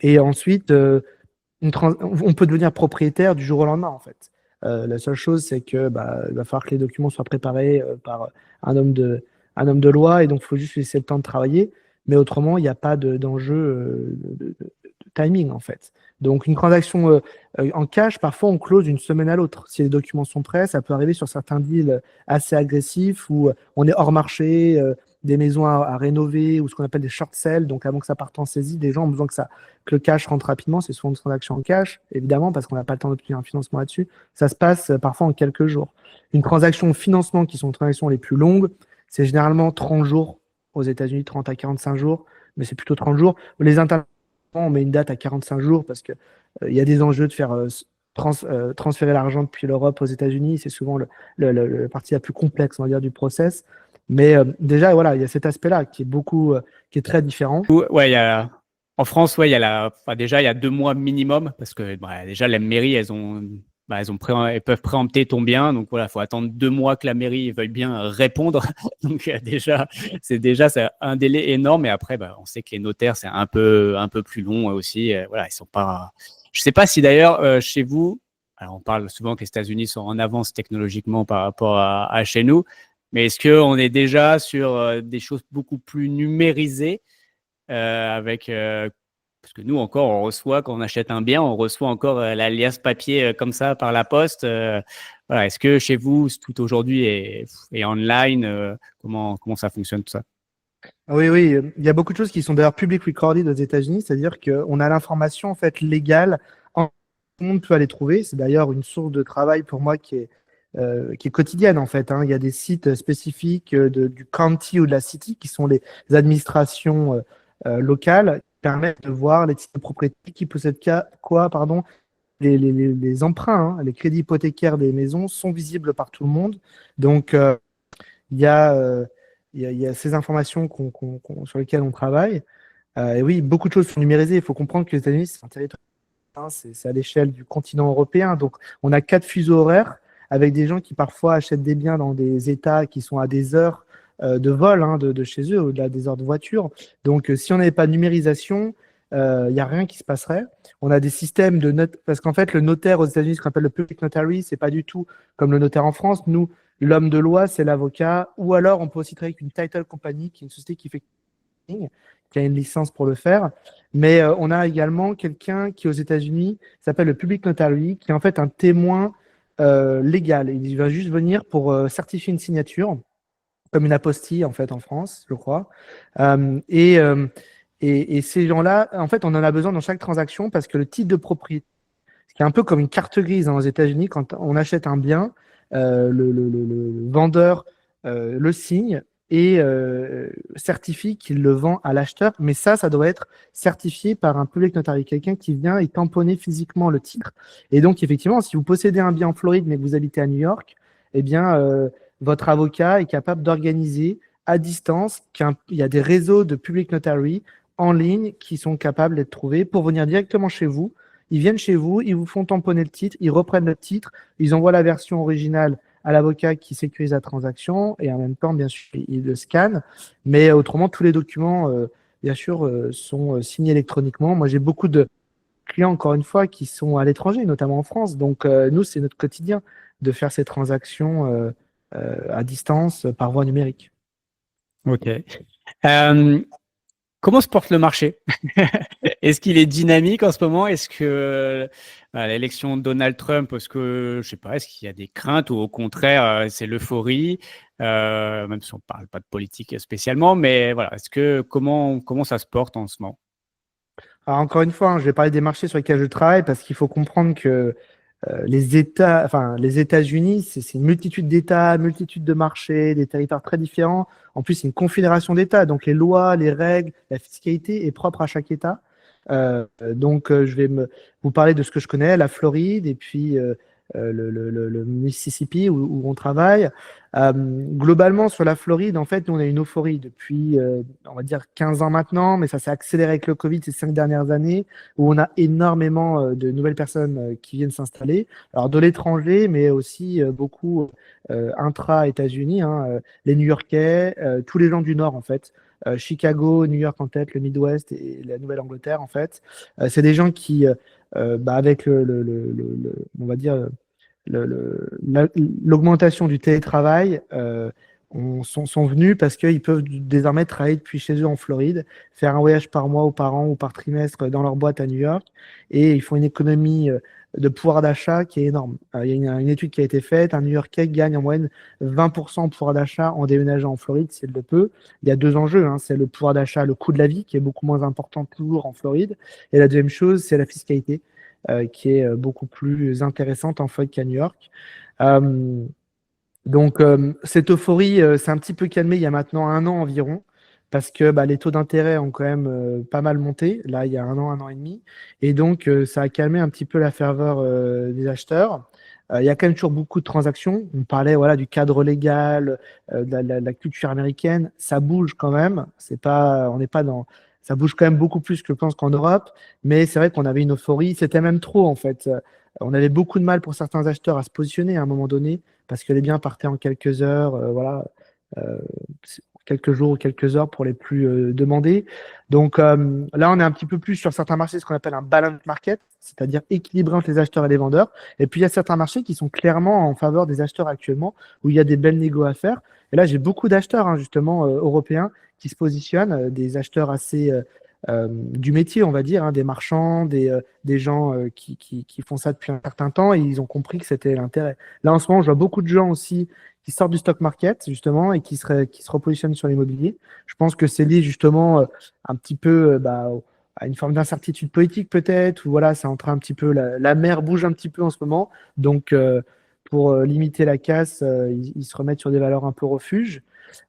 Et ensuite, on peut devenir propriétaire du jour au lendemain, en fait. La seule chose, c'est que il va falloir que les documents soient préparés par un homme de loi, et donc il faut juste laisser le temps de travailler. Mais autrement, il n'y a pas d'enjeu de timing, en fait. Donc, une transaction en cash, parfois, on close d'une semaine à l'autre. Si les documents sont prêts, ça peut arriver sur certains deals assez agressifs où on est hors marché, des maisons à rénover ou ce qu'on appelle des short sales. Donc, avant que ça parte en saisie, des gens ont besoin que le cash rentre rapidement. C'est souvent une transaction en cash, évidemment, parce qu'on n'a pas le temps d'obtenir un financement là-dessus. Ça se passe parfois en quelques jours. Une transaction de financement, qui sont les transactions les plus longues, c'est généralement 30 jours aux États-Unis, 30 à 45 jours, mais c'est plutôt 30 jours. Les internationaux, on met une date à 45 jours parce qu'il y a des enjeux de faire transférer l'argent depuis l'Europe aux États-Unis. C'est souvent la partie la plus complexe, on va dire, du process. Mais déjà, voilà, il y a cet aspect-là qui est très différent. Ouais, en France, ouais, déjà, il y a 2 mois minimum parce que déjà, les mairies, elles peuvent préempter ton bien. Donc voilà, il faut attendre 2 mois que la mairie veuille bien répondre. Donc c'est un délai énorme. Et après, on sait que les notaires, c'est un peu plus long aussi. Voilà, ils sont pas. Je sais pas si d'ailleurs chez vous, alors on parle souvent que les États-Unis sont en avance technologiquement par rapport à chez nous. Mais est-ce qu'on est déjà sur des choses beaucoup plus numérisées parce que nous encore, on reçoit, quand on achète un bien, on reçoit encore la liasse papier comme ça par la poste. Voilà. Est-ce que chez vous, tout aujourd'hui est online comment ça fonctionne tout ça? Oui, oui, il y a beaucoup de choses qui sont d'ailleurs public recorded aux États-Unis, c'est-à-dire qu'on a l'information en fait légale, tout le monde peut aller trouver. C'est d'ailleurs une source de travail pour moi qui est quotidienne en fait, hein. Il y a des sites spécifiques du county ou de la city qui sont les administrations locales qui permettent de voir les titres de propriété qui possèdent quoi, pardon, les emprunts, hein, les crédits hypothécaires des maisons sont visibles par tout le monde. Donc, il y a, euh, il y a ces informations sur lesquelles on travaille. Et oui, beaucoup de choses sont numérisées. Il faut comprendre que les États-Unis, c'est un territoire, hein, c'est à l'échelle du continent européen. Donc, on a 4 fuseaux horaires avec des gens qui parfois achètent des biens dans des États qui sont à des heures de vol, hein, de chez eux, au-delà des heures de voiture. Donc, si on n'avait pas de numérisation, il n'y a rien qui se passerait. On a des systèmes de notes, parce qu'en fait, le notaire aux États-Unis, ce qu'on appelle le public notary, c'est pas du tout comme le notaire en France. Nous, l'homme de loi, c'est l'avocat, ou alors on peut aussi travailler avec une title company, qui est une société qui a une licence pour le faire. Mais on a également quelqu'un qui, aux États-Unis, s'appelle le public notary, qui est en fait un témoin légal. Il va juste venir pour certifier une signature, comme une apostille en fait en France, je crois. Euh, et, euh, et ces gens-là, en fait, on en a besoin dans chaque transaction parce que le titre de propriété, qui est un peu comme une carte grise aux États-Unis, quand on achète un bien, le vendeur le signe et certifie qu'il le vend à l'acheteur. Mais ça doit être certifié par un public notary, quelqu'un qui vient et tamponner physiquement le titre. Et donc, effectivement, si vous possédez un bien en Floride mais que vous habitez à New York, eh bien, votre avocat est capable d'organiser à distance qu'il y a des réseaux de public notary en ligne qui sont capables d'être trouvés pour venir directement chez vous. Ils viennent chez vous, ils vous font tamponner le titre, ils reprennent le titre, ils envoient la version originale à l'avocat qui sécurise la transaction et en même temps, bien sûr, ils le scannent. Mais autrement, tous les documents, bien sûr, sont signés électroniquement. Moi, j'ai beaucoup de clients, encore une fois, qui sont à l'étranger, notamment en France. Donc, nous, c'est notre quotidien de faire ces transactions à distance par voie numérique. Ok. Euh, Comment se porte le marché? Est-ce qu'il est dynamique en ce moment? Est-ce que l'élection de Donald Trump, est-ce que, je sais pas, est-ce qu'il y a des craintes ou au contraire, c'est l'euphorie, même si on parle pas de politique spécialement, mais voilà, comment ça se porte en ce moment? Alors, encore une fois, hein, je vais parler des marchés sur lesquels je travaille parce qu'il faut comprendre que les États-Unis, c'est une multitude d'États, multitude de marchés, des territoires très différents. En plus, c'est une confédération d'États, donc les lois, les règles, la fiscalité est propre à chaque État. Je vais vous parler de ce que je connais, la Floride et puis le Mississippi où on travaille. Globalement, sur la Floride, en fait, nous, on a une euphorie depuis, on va dire, 15 ans maintenant, mais ça s'est accéléré avec le Covid ces 5 dernières années, où on a énormément de nouvelles personnes qui viennent s'installer. Alors, de l'étranger, mais aussi beaucoup intra-États-Unis, hein, les New-Yorkais, tous les gens du Nord, en fait. Chicago, New York en tête, le Midwest et la Nouvelle-Angleterre, en fait. C'est des gens qui, avec on va dire, l'augmentation du télétravail sont venus parce qu'ils peuvent désormais travailler depuis chez eux en Floride, faire un voyage par mois ou par an ou par trimestre dans leur boîte à New York et ils font une économie de pouvoir d'achat qui est énorme. Il y a une étude qui a été faite, un New-Yorkais gagne en moyenne 20% de pouvoir d'achat en déménageant en Floride s'il le peut. Il y a deux enjeux, hein, c'est le pouvoir d'achat, le coût de la vie qui est beaucoup moins important toujours en Floride et la deuxième chose, c'est la fiscalité qui est beaucoup plus intéressante en fait qu'à New York. Euh, cette euphorie s'est un petit peu calmée il y a maintenant 1 an environ, parce que les taux d'intérêt ont quand même pas mal monté, là, il y a 1 an et demi, et donc ça a calmé un petit peu la ferveur des acheteurs. Il y a quand même toujours beaucoup de transactions. On parlait voilà, du cadre légal, de la culture américaine. Ça bouge quand même. C'est pas, on n'est pas dans, ça bouge quand même beaucoup plus que je pense qu'en Europe. Mais c'est vrai qu'on avait une euphorie. C'était même trop en fait. On avait beaucoup de mal pour certains acheteurs à se positionner à un moment donné parce que les biens partaient en quelques heures, voilà, euh, quelques jours ou quelques heures pour les plus demandés. Donc là, on est un petit peu plus sur certains marchés, ce qu'on appelle un balance market, c'est-à-dire équilibré entre les acheteurs et les vendeurs. Et puis, il y a certains marchés qui sont clairement en faveur des acheteurs actuellement, où il y a des belles négos à faire. Et là, j'ai beaucoup d'acheteurs, hein, justement, européens qui se positionnent, des acheteurs assez du métier, on va dire, hein, des marchands, des gens qui font ça depuis un certain temps et ils ont compris que c'était l'intérêt. Là, en ce moment, je vois beaucoup de gens aussi qui sortent du stock market, justement, et qui se repositionnent sur l'immobilier. Je pense que c'est lié, justement, un petit peu à une forme d'incertitude politique, peut-être, ou voilà, c'est en train un petit peu, la mer bouge un petit peu en ce moment. Donc, pour limiter la casse, ils se remettent sur des valeurs un peu refuge.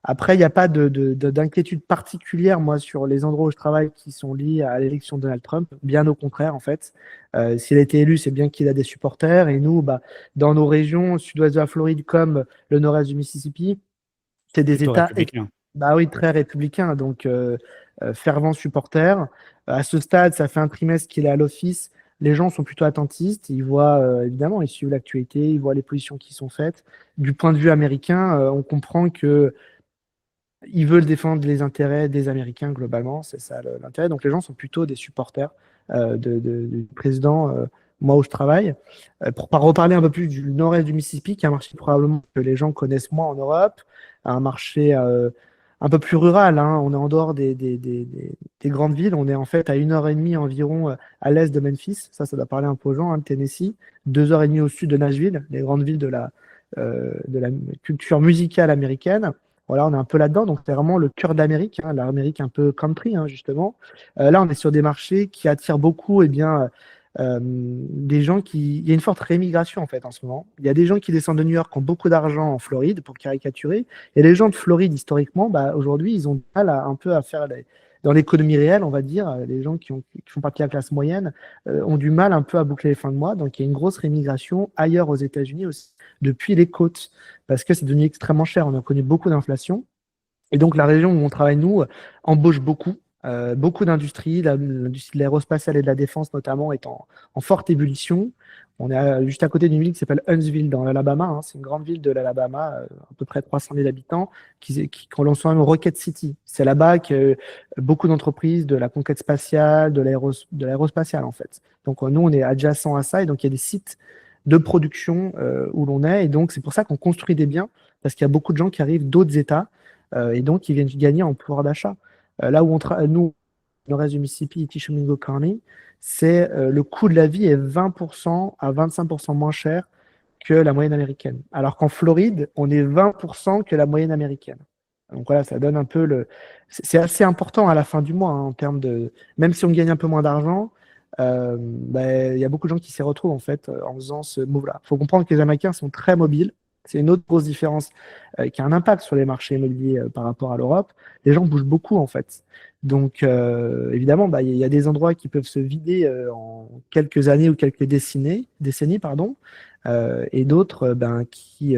Après, il n'y a pas d'inquiétude particulière, moi, sur les endroits où je travaille qui sont liés à l'élection de Donald Trump. Bien au contraire, en fait. S'il a été élu, c'est bien qu'il a des supporters. Et nous, dans nos régions, sud-ouest de la Floride comme le nord-est du Mississippi, c'est des Plutôt États républicain. oui, très républicains, donc fervents supporters. À ce stade, ça fait un trimestre qu'il est à l'office. Les gens sont plutôt attentistes. Ils voient, évidemment, ils suivent l'actualité, ils voient les positions qui sont faites. Du point de vue américain, on comprend que ils veulent défendre les intérêts des Américains globalement, c'est ça l'intérêt. Donc les gens sont plutôt des supporters du président, moi où je travaille. Pour reparler un peu plus du nord-est du Mississippi, qui est un marché probablement que les gens connaissent moins en Europe, un marché un peu plus rural, hein. On est en dehors des grandes villes. On est en fait à 1 heure et demie environ à l'est de Memphis. Ça doit parler un peu aux gens, hein, de Tennessee. 2 heures et demie au sud de Nashville, les grandes villes de la culture musicale américaine. Voilà, on est un peu là-dedans. Donc, c'est vraiment le cœur de l'Amérique, hein, l'Amérique un peu country, hein, justement. Là, on est sur des marchés qui attirent beaucoup, eh bien, des gens qui. Il y a une forte rémigration, en fait, en ce moment. Il y a des gens qui descendent de New York, qui ont beaucoup d'argent en Floride, pour caricaturer. Et les gens de Floride, historiquement, bah, aujourd'hui, ils ont du mal un peu à faire dans l'économie réelle, on va dire. Les gens qui font partie de la classe moyenne ont du mal un peu à boucler les fins de mois. Donc, il y a une grosse rémigration ailleurs aux États-Unis aussi, depuis les côtes, parce que c'est devenu extrêmement cher. On a connu beaucoup d'inflation. Et donc, la région où on travaille, nous, embauche beaucoup. Beaucoup d'industries, l'industrie de l'aérospatiale et de la défense notamment est en forte ébullition. On est juste à côté d'une ville qui s'appelle Huntsville dans l'Alabama, hein. C'est une grande ville de l'Alabama, à peu près 300 000 habitants, qu'on lance même Rocket City. C'est là-bas que beaucoup d'entreprises de la conquête spatiale, de l'aérospatiale en fait. Donc nous, on est adjacent à ça et donc il y a des sites de production où l'on est. Et donc c'est pour ça qu'on construit des biens, parce qu'il y a beaucoup de gens qui arrivent d'autres États et donc qui viennent gagner en pouvoir d'achat. Là où nous, le reste du Mississippi, Tishomingo County, c'est le coût de la vie est 20% à 25% moins cher que la moyenne américaine. Alors qu'en Floride, on est 20% que la moyenne américaine. Donc voilà, ça donne un peu le. C'est assez important à la fin du mois, hein, en termes de. Même si on gagne un peu moins d'argent, il y a beaucoup de gens qui s'y retrouvent en fait en faisant ce move-là. Il faut comprendre que les Américains sont très mobiles. C'est une autre grosse différence qui a un impact sur les marchés immobiliers par rapport à l'Europe. Les gens bougent beaucoup en fait. Donc évidemment, il y a des endroits qui peuvent se vider en quelques années ou quelques décennies pardon, et d'autres qui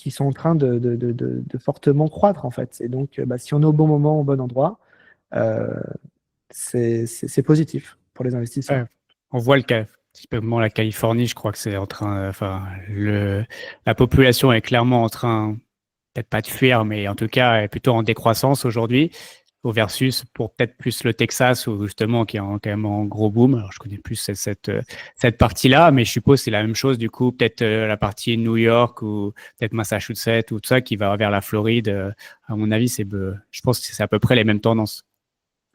sont en train de fortement croître en fait. Et donc, si on est au bon moment, au bon endroit, euh, c'est positif pour les investisseurs. Ouais, on voit le cas. Typiquement, la Californie, je crois que c'est en train, enfin, la population est clairement en train, peut-être pas de fuir, mais en tout cas, est plutôt en décroissance aujourd'hui, au versus pour peut-être plus le Texas, ou justement, qui est quand même en gros boom. Alors, je connais plus cette partie-là, mais je suppose que c'est la même chose, du coup, peut-être la partie New York ou peut-être Massachusetts ou tout ça qui va vers la Floride. À mon avis, je pense que c'est à peu près les mêmes tendances.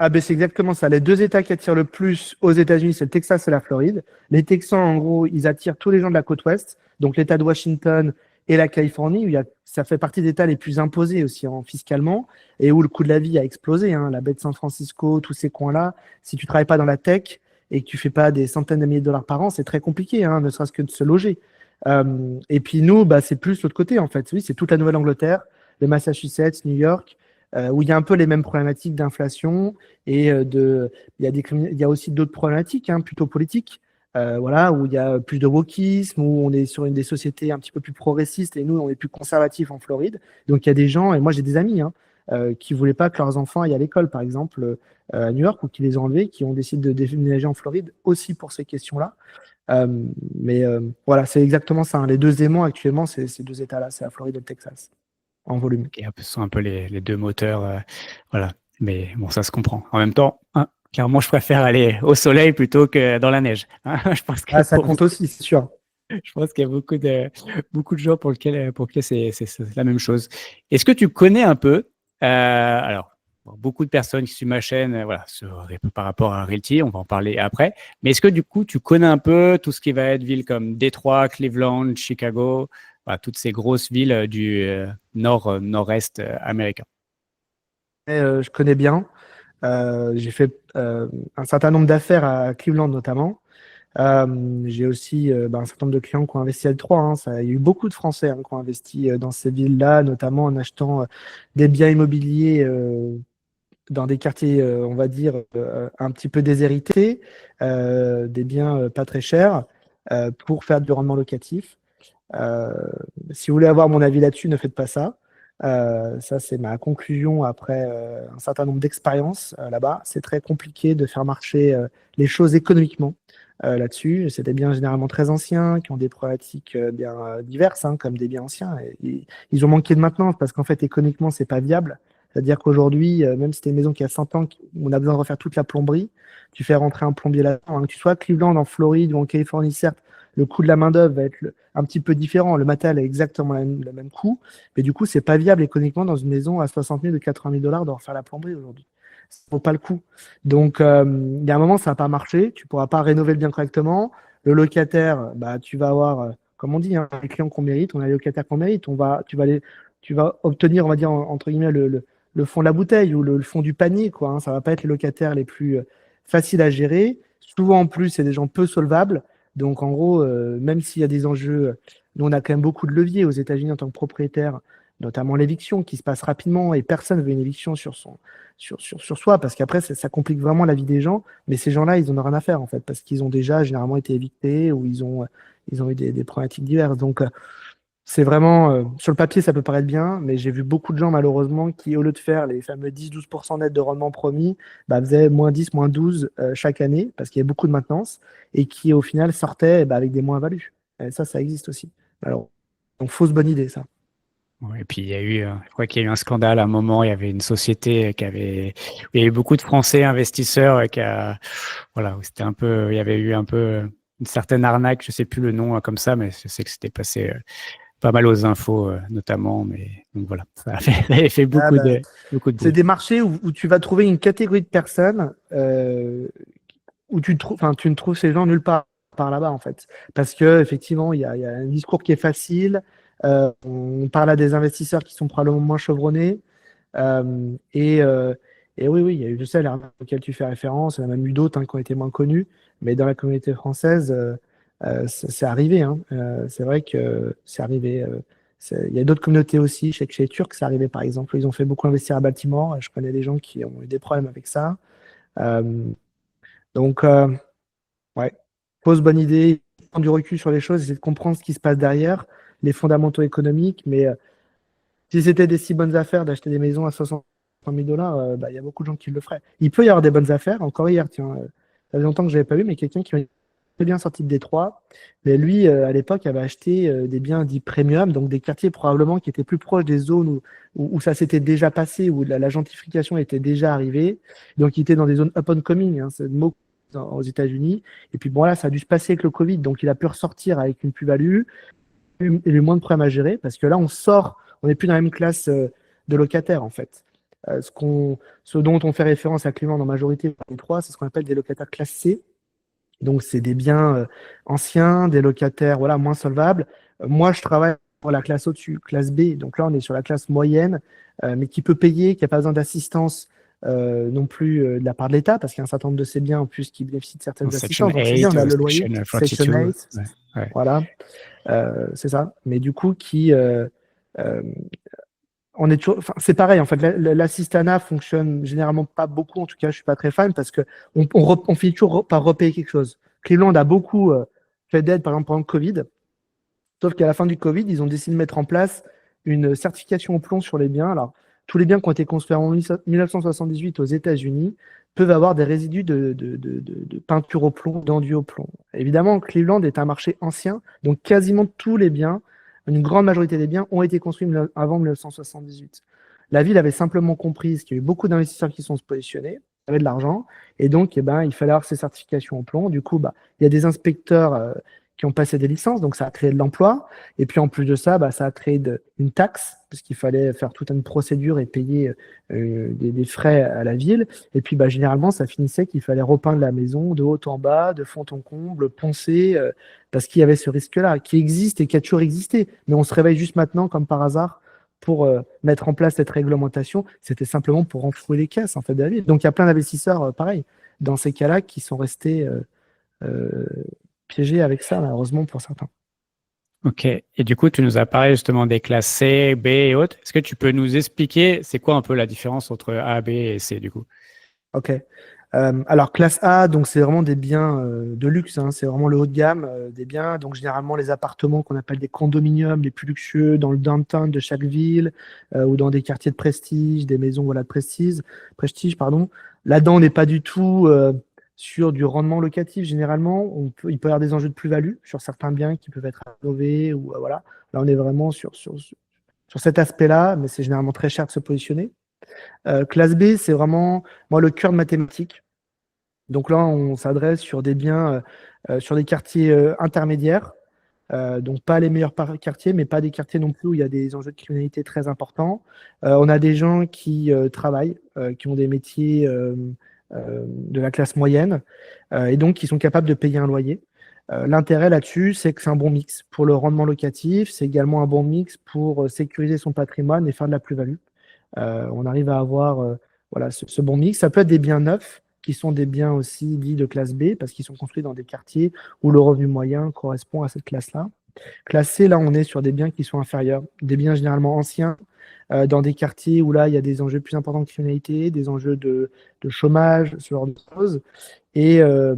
Ah ben c'est exactement ça. Les deux États qui attirent le plus aux États-Unis, c'est le Texas et la Floride. Les Texans, en gros, ils attirent tous les gens de la côte ouest, donc l'État de Washington et la Californie, où ça fait partie des États les plus imposés aussi fiscalement, et où le coût de la vie a explosé, hein, la baie de San Francisco, tous ces coins-là. Si tu travailles pas dans la tech et que tu fais pas des centaines de milliers de dollars par an, c'est très compliqué, hein, ne serait-ce que de se loger. Et puis nous, c'est plus l'autre côté, en fait. Oui, c'est toute la Nouvelle-Angleterre, le Massachusetts, New York, où il y a un peu les mêmes problématiques d'inflation et il y a aussi d'autres problématiques, hein, plutôt politiques, voilà, où il y a plus de wokisme, où on est sur des sociétés un petit peu plus progressistes et nous, on est plus conservatifs en Floride. Donc, il y a des gens, et moi, j'ai des amis, hein, qui voulaient pas que leurs enfants aillent à l'école, par exemple, à New York, ou qui les ont enlevés, qui ont décidé de déménager en Floride aussi pour ces questions-là. Euh, voilà, c'est exactement ça, hein. Les deux aimants actuellement, c'est ces deux États-là, c'est la Floride et le Texas, en volume. Ce sont un peu les deux moteurs. Voilà. Mais bon, ça se comprend. En même temps, hein, clairement, je préfère aller au soleil plutôt que dans la neige. Hein. Je pense que Ah, ça compte aussi, c'est sûr. je pense qu'il y a beaucoup de gens pour lesquels c'est la même chose. Est-ce que tu connais un peu, alors, bon, beaucoup de personnes qui suivent ma chaîne, voilà, par rapport à Realty, on va en parler après. Mais est-ce que du coup, tu connais un peu tout ce qui va être villes comme Détroit, Cleveland, Chicago, voilà, toutes ces grosses villes du nord-est américain? Je connais bien. J'ai fait un certain nombre d'affaires à Cleveland notamment. J'ai aussi un certain nombre de clients qui ont investi à L3, hein. Il y a eu beaucoup de Français, hein, qui ont investi dans ces villes-là, notamment en achetant des biens immobiliers dans des quartiers, on va dire, un petit peu déshérités, des biens pas très chers, pour faire du rendement locatif. Euh, Si vous voulez avoir mon avis là-dessus, ne faites pas ça. Ça, c'est ma conclusion après un certain nombre d'expériences là-bas. C'est très compliqué de faire marcher les choses économiquement là-dessus. C'est des biens généralement très anciens qui ont des problématiques bien diverses, hein, comme des biens anciens. Ils ont manqué de maintenance parce qu'en fait, économiquement, c'est pas viable. C'est-à-dire qu'aujourd'hui, même si c'est une maison qui a 100 ans, on a besoin de refaire toute la plomberie, tu fais rentrer un plombier là-dedans, hein, que tu sois à Cleveland, en Floride ou en Californie, certes, le coût de la main-d'œuvre va être un petit peu différent. Le matériel est exactement le même coût, mais du coup, c'est pas viable économiquement dans une maison à 60 000 ou 80 000 dollars de refaire la plomberie aujourd'hui. Ça vaut pas le coup. Donc, il y a un moment, ça va pas marcher. Tu pourras pas rénover le bien correctement. Le locataire, bah, tu vas avoir, comme on dit, hein, les clients qu'on mérite, on a les locataires qu'on mérite. Tu vas obtenir, on va dire, entre guillemets, le fond de la bouteille ou le fond du panier, quoi, hein. Ça va pas être les locataires les plus faciles à gérer. Souvent, en plus, c'est des gens peu solvables. Donc, en gros, même s'il y a des enjeux, nous, on a quand même beaucoup de leviers aux États-Unis en tant que propriétaire, notamment l'éviction qui se passe rapidement et personne ne veut une éviction sur soi parce qu'après, ça complique vraiment la vie des gens. Mais ces gens-là, ils en ont rien à faire, en fait, parce qu'ils ont déjà généralement été évictés ou ils ont eu des problématiques diverses. Donc, c'est vraiment, sur le papier, ça peut paraître bien, mais j'ai vu beaucoup de gens, malheureusement, qui, au lieu de faire les fameux 10-12% net de rendement promis, bah, faisaient -10, -12 chaque année, parce qu'il y a beaucoup de maintenance, et qui, au final, sortaient bah, avec des moins-values. Et ça existe aussi. Alors, donc, fausse bonne idée, ça. Ouais, et puis il y a eu, je crois qu'il y a eu un scandale à un moment. Il y avait une société qui avait, où il y a eu beaucoup de Français investisseurs voilà, où c'était un peu, il y avait eu un peu une certaine arnaque. Je sais plus le nom comme ça, mais je sais que c'était passé pas mal aux infos notamment. Mais donc voilà, ça avait fait Ah, bah, beaucoup de c'est bruit. des marchés où tu vas trouver une catégorie de personnes où tu ne trouves ces gens nulle part par là-bas, en fait. Parce que effectivement, il y a un discours qui est facile. On parle à des investisseurs qui sont probablement moins chevronnés. Euh, et, euh, et oui, oui, il y a eu, je sais, l'arnaque auquel tu fais référence. Il y en a même eu d'autres qui ont été moins connus. Mais dans la communauté française, c'est arrivé, hein. C'est vrai que c'est arrivé. Il y a d'autres communautés aussi. Je sais que chez les Turcs, c'est arrivé, par exemple. Ils ont fait beaucoup investir à Baltimore. Je connais des gens qui ont eu des problèmes avec ça. Euh, donc, ouais, pose bonne idée, prendre du recul sur les choses, essayer de comprendre ce qui se passe derrière, les fondamentaux économiques. Mais si c'était des si bonnes affaires d'acheter des maisons à 60 000 dollars, bah, il y a beaucoup de gens qui le feraient. Il peut y avoir des bonnes affaires. Encore hier, tiens, ça fait longtemps que je n'avais pas vu, mais quelqu'un qui m'a très bien sorti de Détroit. Mais lui, à l'époque, avait acheté des biens dits premium, donc des quartiers probablement qui étaient plus proches des zones où ça s'était déjà passé, où la gentrification était déjà arrivée. Donc, il était dans des zones up and coming, hein, c'est le mot aux États-Unis. Et puis, bon, là, ça a dû se passer avec le Covid, donc il a pu ressortir avec une plus-value et le moins de problèmes à gérer, parce que là, on n'est plus dans la même classe de locataires, en fait. Ce dont on fait référence à Clément en majorité, les trois, c'est ce qu'on appelle des locataires classe C. Donc, c'est des biens anciens, des locataires voilà, moins solvables. Moi, je travaille pour la classe au-dessus, classe B. Donc là, on est sur la classe moyenne, mais qui peut payer, qui n'a pas besoin d'assistance non plus de la part de l'État, parce qu'il y a un certain nombre de ces biens en plus qui bénéficient de En certaines Section assistances. Donc, c'est bien, 8 on a ou le Section loyer, Section 42. 8, Ouais, ouais. voilà, c'est ça. Mais du coup, euh, on est toujours, enfin, c'est pareil, en fait, l'assistanat fonctionne généralement pas beaucoup, en tout cas, je suis pas très fan, parce que on finit toujours par repayer quelque chose. Cleveland a beaucoup fait d'aide, par exemple, pendant le Covid, sauf qu'à la fin du Covid, ils ont décidé de mettre en place une certification au plomb sur les biens. Alors, tous les biens qui ont été construits en 1978 aux États-Unis peuvent avoir des résidus de peinture au plomb, d'enduit au plomb. Évidemment, Cleveland est un marché ancien, donc quasiment tous les biens, une grande majorité des biens ont été construits avant 1978. La ville avait simplement compris qu'il y a eu beaucoup d'investisseurs qui sont se positionnés, avaient de l'argent, et donc eh ben, il fallait avoir ces certifications au plomb. Du coup, bah, il y a des inspecteurs qui ont passé des licences, donc ça a créé de l'emploi. Et puis en plus de ça, bah, ça a créé une taxe, parce qu'il fallait faire toute une procédure et payer des frais à la ville. Et puis bah, généralement, ça finissait qu'il fallait repeindre la maison de haut en bas, de fond en comble, poncer, parce qu'il y avait ce risque-là, qui existe et qui a toujours existé. Mais on se réveille juste maintenant, comme par hasard, pour mettre en place cette réglementation. C'était simplement pour renflouer les caisses en fait, de la ville. Donc il y a plein d'investisseurs, pareil, dans ces cas-là, qui sont restés euh, piégés avec ça, malheureusement pour certains. Ok. Et du coup, tu nous as parlé justement des classes C, B et autres. Est-ce que tu peux nous expliquer c'est quoi un peu la différence entre A, B et C du coup? Ok. Alors, classe A, donc c'est vraiment des biens de luxe, hein, c'est vraiment le haut de gamme des biens. Donc, généralement, les appartements qu'on appelle des condominiums les plus luxueux dans le downtown de chaque ville ou dans des quartiers de prestige, des maisons voilà, de prestige, pardon. Là-dedans, on n'est pas du tout sur du rendement locatif. Généralement, il peut y avoir des enjeux de plus-value sur certains biens qui peuvent être rénovés ou voilà. Là, on est vraiment sur cet aspect-là, mais c'est généralement très cher de se positionner. Classe B, c'est vraiment moi le cœur de mathématiques. Donc là, on s'adresse sur des biens, sur des quartiers intermédiaires. Donc pas les meilleurs quartiers, mais pas des quartiers non plus où il y a des enjeux de criminalité très importants. On a des gens qui travaillent, qui ont des métiers de la classe moyenne, et donc qui sont capables de payer un loyer. L'intérêt là-dessus, c'est que c'est un bon mix pour le rendement locatif, c'est également un bon mix pour sécuriser son patrimoine et faire de la plus-value. On arrive à avoir voilà, ce bon mix. Ça peut être des biens neufs, qui sont des biens aussi dits de classe B, parce qu'ils sont construits dans des quartiers où le revenu moyen correspond à cette classe-là. Classe C, là, on est sur des biens qui sont inférieurs, des biens généralement anciens, dans des quartiers où là, il y a des enjeux plus importants de criminalité, des enjeux de chômage, ce genre de choses. Et, euh,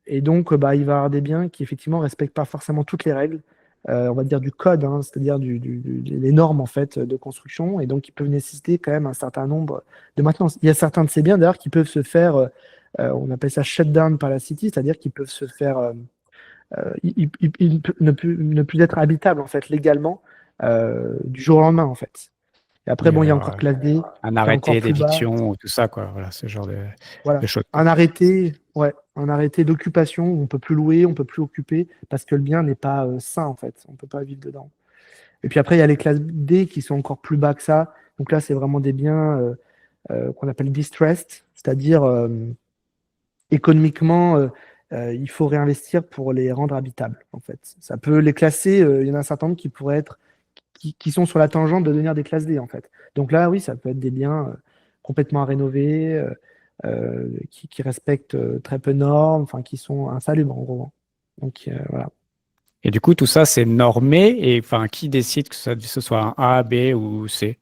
et donc, bah, il va y avoir des biens qui, effectivement, respectent pas forcément toutes les règles, on va dire du code, hein, c'est-à-dire les normes, en fait, de construction, et donc qui peuvent nécessiter quand même un certain nombre de maintenance. Il y a certains de ces biens, d'ailleurs, qui peuvent se faire, on appelle ça shutdown par la city, c'est-à-dire qu'ils peuvent se faire ne plus être habitable en fait légalement du jour au lendemain en fait. Et après Oui, bon, il y a alors, encore classe D un qui est encore arrêté plus bas. d'éviction ou tout ça, quoi. Voilà, ce genre de Voilà, choses. un arrêté, ouais, un arrêté d'occupation où on peut plus louer, on peut plus occuper parce que le bien n'est pas sain en fait, on peut pas vivre dedans. Et puis après il y a les classes D qui sont encore plus bas que ça. Donc là c'est vraiment des biens qu'on appelle distressed, c'est-à-dire économiquement, il faut réinvestir pour les rendre habitables, en fait. Ça peut les classer, il y en a un certain nombre qui pourraient être, qui sont sur la tangente de devenir des classes D, en fait. Donc là, oui, ça peut être des biens complètement à rénover, qui respectent très peu de normes, enfin, qui sont insalubres, en gros. Donc, voilà. Et du coup, tout ça, c'est normé. Et enfin, qui décide que ce soit un A, B ou C?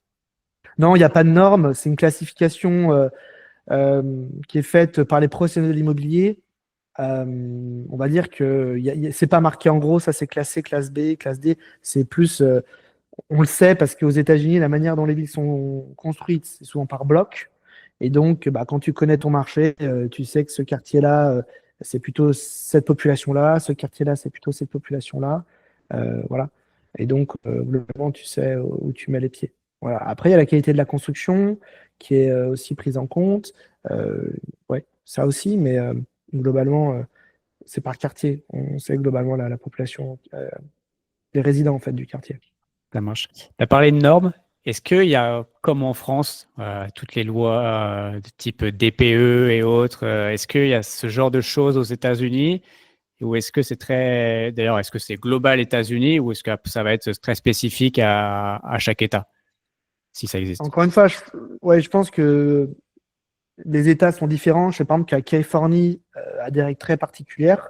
Non, il n'y a pas de normes, c'est une classification qui est faite par les professionnels de l'immobilier. On va dire que c'est pas marqué en gros, ça c'est classé classe B, classe D. C'est plus, on le sait parce qu'aux États-Unis, la manière dont les villes sont construites, c'est souvent par bloc. Et donc, bah, quand tu connais ton marché, tu sais que ce quartier-là, c'est plutôt cette population-là, ce quartier-là, c'est plutôt cette population-là. Voilà. Et donc, globalement, tu sais où tu mets les pieds. Voilà. Après, il y a la qualité de la construction qui est aussi prise en compte. Ouais, ça aussi, mais globalement, c'est par quartier. On sait globalement la population, les résidents en fait du quartier. Ça marche. Tu as parlé de normes. Est-ce qu'il y a, comme en France, toutes les lois de type DPE et autres, est-ce qu'il y a ce genre de choses aux États-Unis? Ou est-ce que c'est très, d'ailleurs, est-ce que c'est global États-Unis ou est-ce que ça va être très spécifique à chaque État, si ça existe? Encore une fois, ouais, je pense que les États sont différents. Je sais par exemple qu'à Californie a des règles très particulières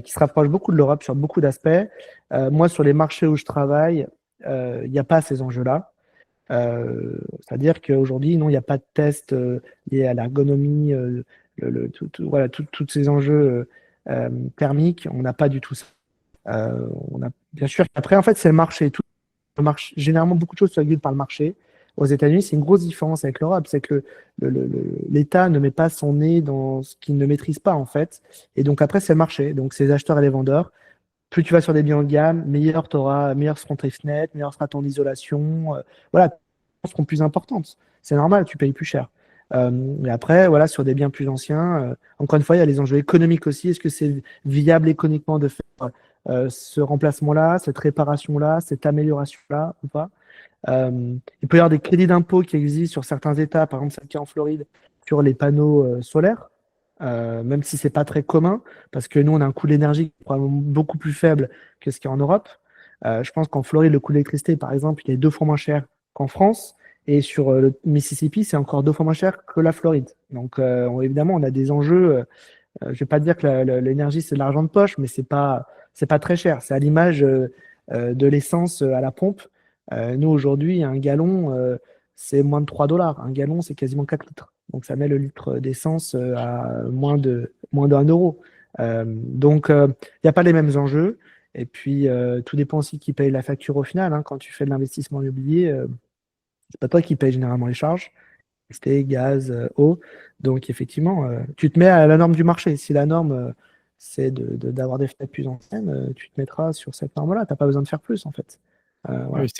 qui se rapprochent beaucoup de l'Europe sur beaucoup d'aspects. Moi, sur les marchés où je travaille, il n'y a pas ces enjeux-là. C'est-à-dire qu'aujourd'hui, non, il n'y a pas de test lié à l'ergonomie, voilà, tous ces enjeux thermiques. On n'a pas du tout ça. On a, bien sûr, après, en fait, c'est le marché. Généralement, beaucoup de choses sont régulées par le marché. Aux États-Unis, c'est une grosse différence avec l'Europe, c'est que l'État ne met pas son nez dans ce qu'il ne maîtrise pas, en fait. Et donc, après, c'est le marché. Donc, c'est les acheteurs et les vendeurs. Plus tu vas sur des biens haut de gamme, meilleures seront tes fenêtres, meilleure sera ton isolation. Voilà, les choses seront plus importantes. C'est normal, tu payes plus cher. Et après, voilà, sur des biens plus anciens, encore une fois, il y a les enjeux économiques aussi. Est-ce que c'est viable économiquement de faire ce remplacement-là, cette réparation-là, cette amélioration-là ou pas? Il peut y avoir des crédits d'impôt qui existent sur certains États, par exemple, celle qui est en Floride, sur les panneaux solaires, même si c'est pas très commun, parce que nous, on a un coût de l'énergie qui est probablement beaucoup plus faible que ce qu'il y a en Europe. Je pense qu'en Floride, le coût de l'électricité, par exemple, il est 2 fois moins cher qu'en France. Et sur le Mississippi, c'est encore 2 fois moins cher que la Floride. Donc, évidemment, on a des enjeux. Je vais pas dire que l'énergie, c'est de l'argent de poche, mais c'est pas très cher. C'est à l'image de l'essence à la pompe. Nous, aujourd'hui, un gallon, c'est moins de 3 dollars. Un gallon, c'est quasiment 4 litres. Donc, ça met le litre d'essence à moins de 1 euro. Donc, il n'y a pas les mêmes enjeux. Et puis, tout dépend aussi qui paye la facture au final, hein. Quand tu fais de l'investissement immobilier, c'est pas toi qui paye généralement les charges. Électricité, gaz, eau. Donc, effectivement, tu te mets à la norme du marché. Si la norme, c'est d'avoir des fenêtres plus anciennes, tu te mettras sur cette norme-là. Tu n'as pas besoin de faire plus, en fait. Voilà. Oui,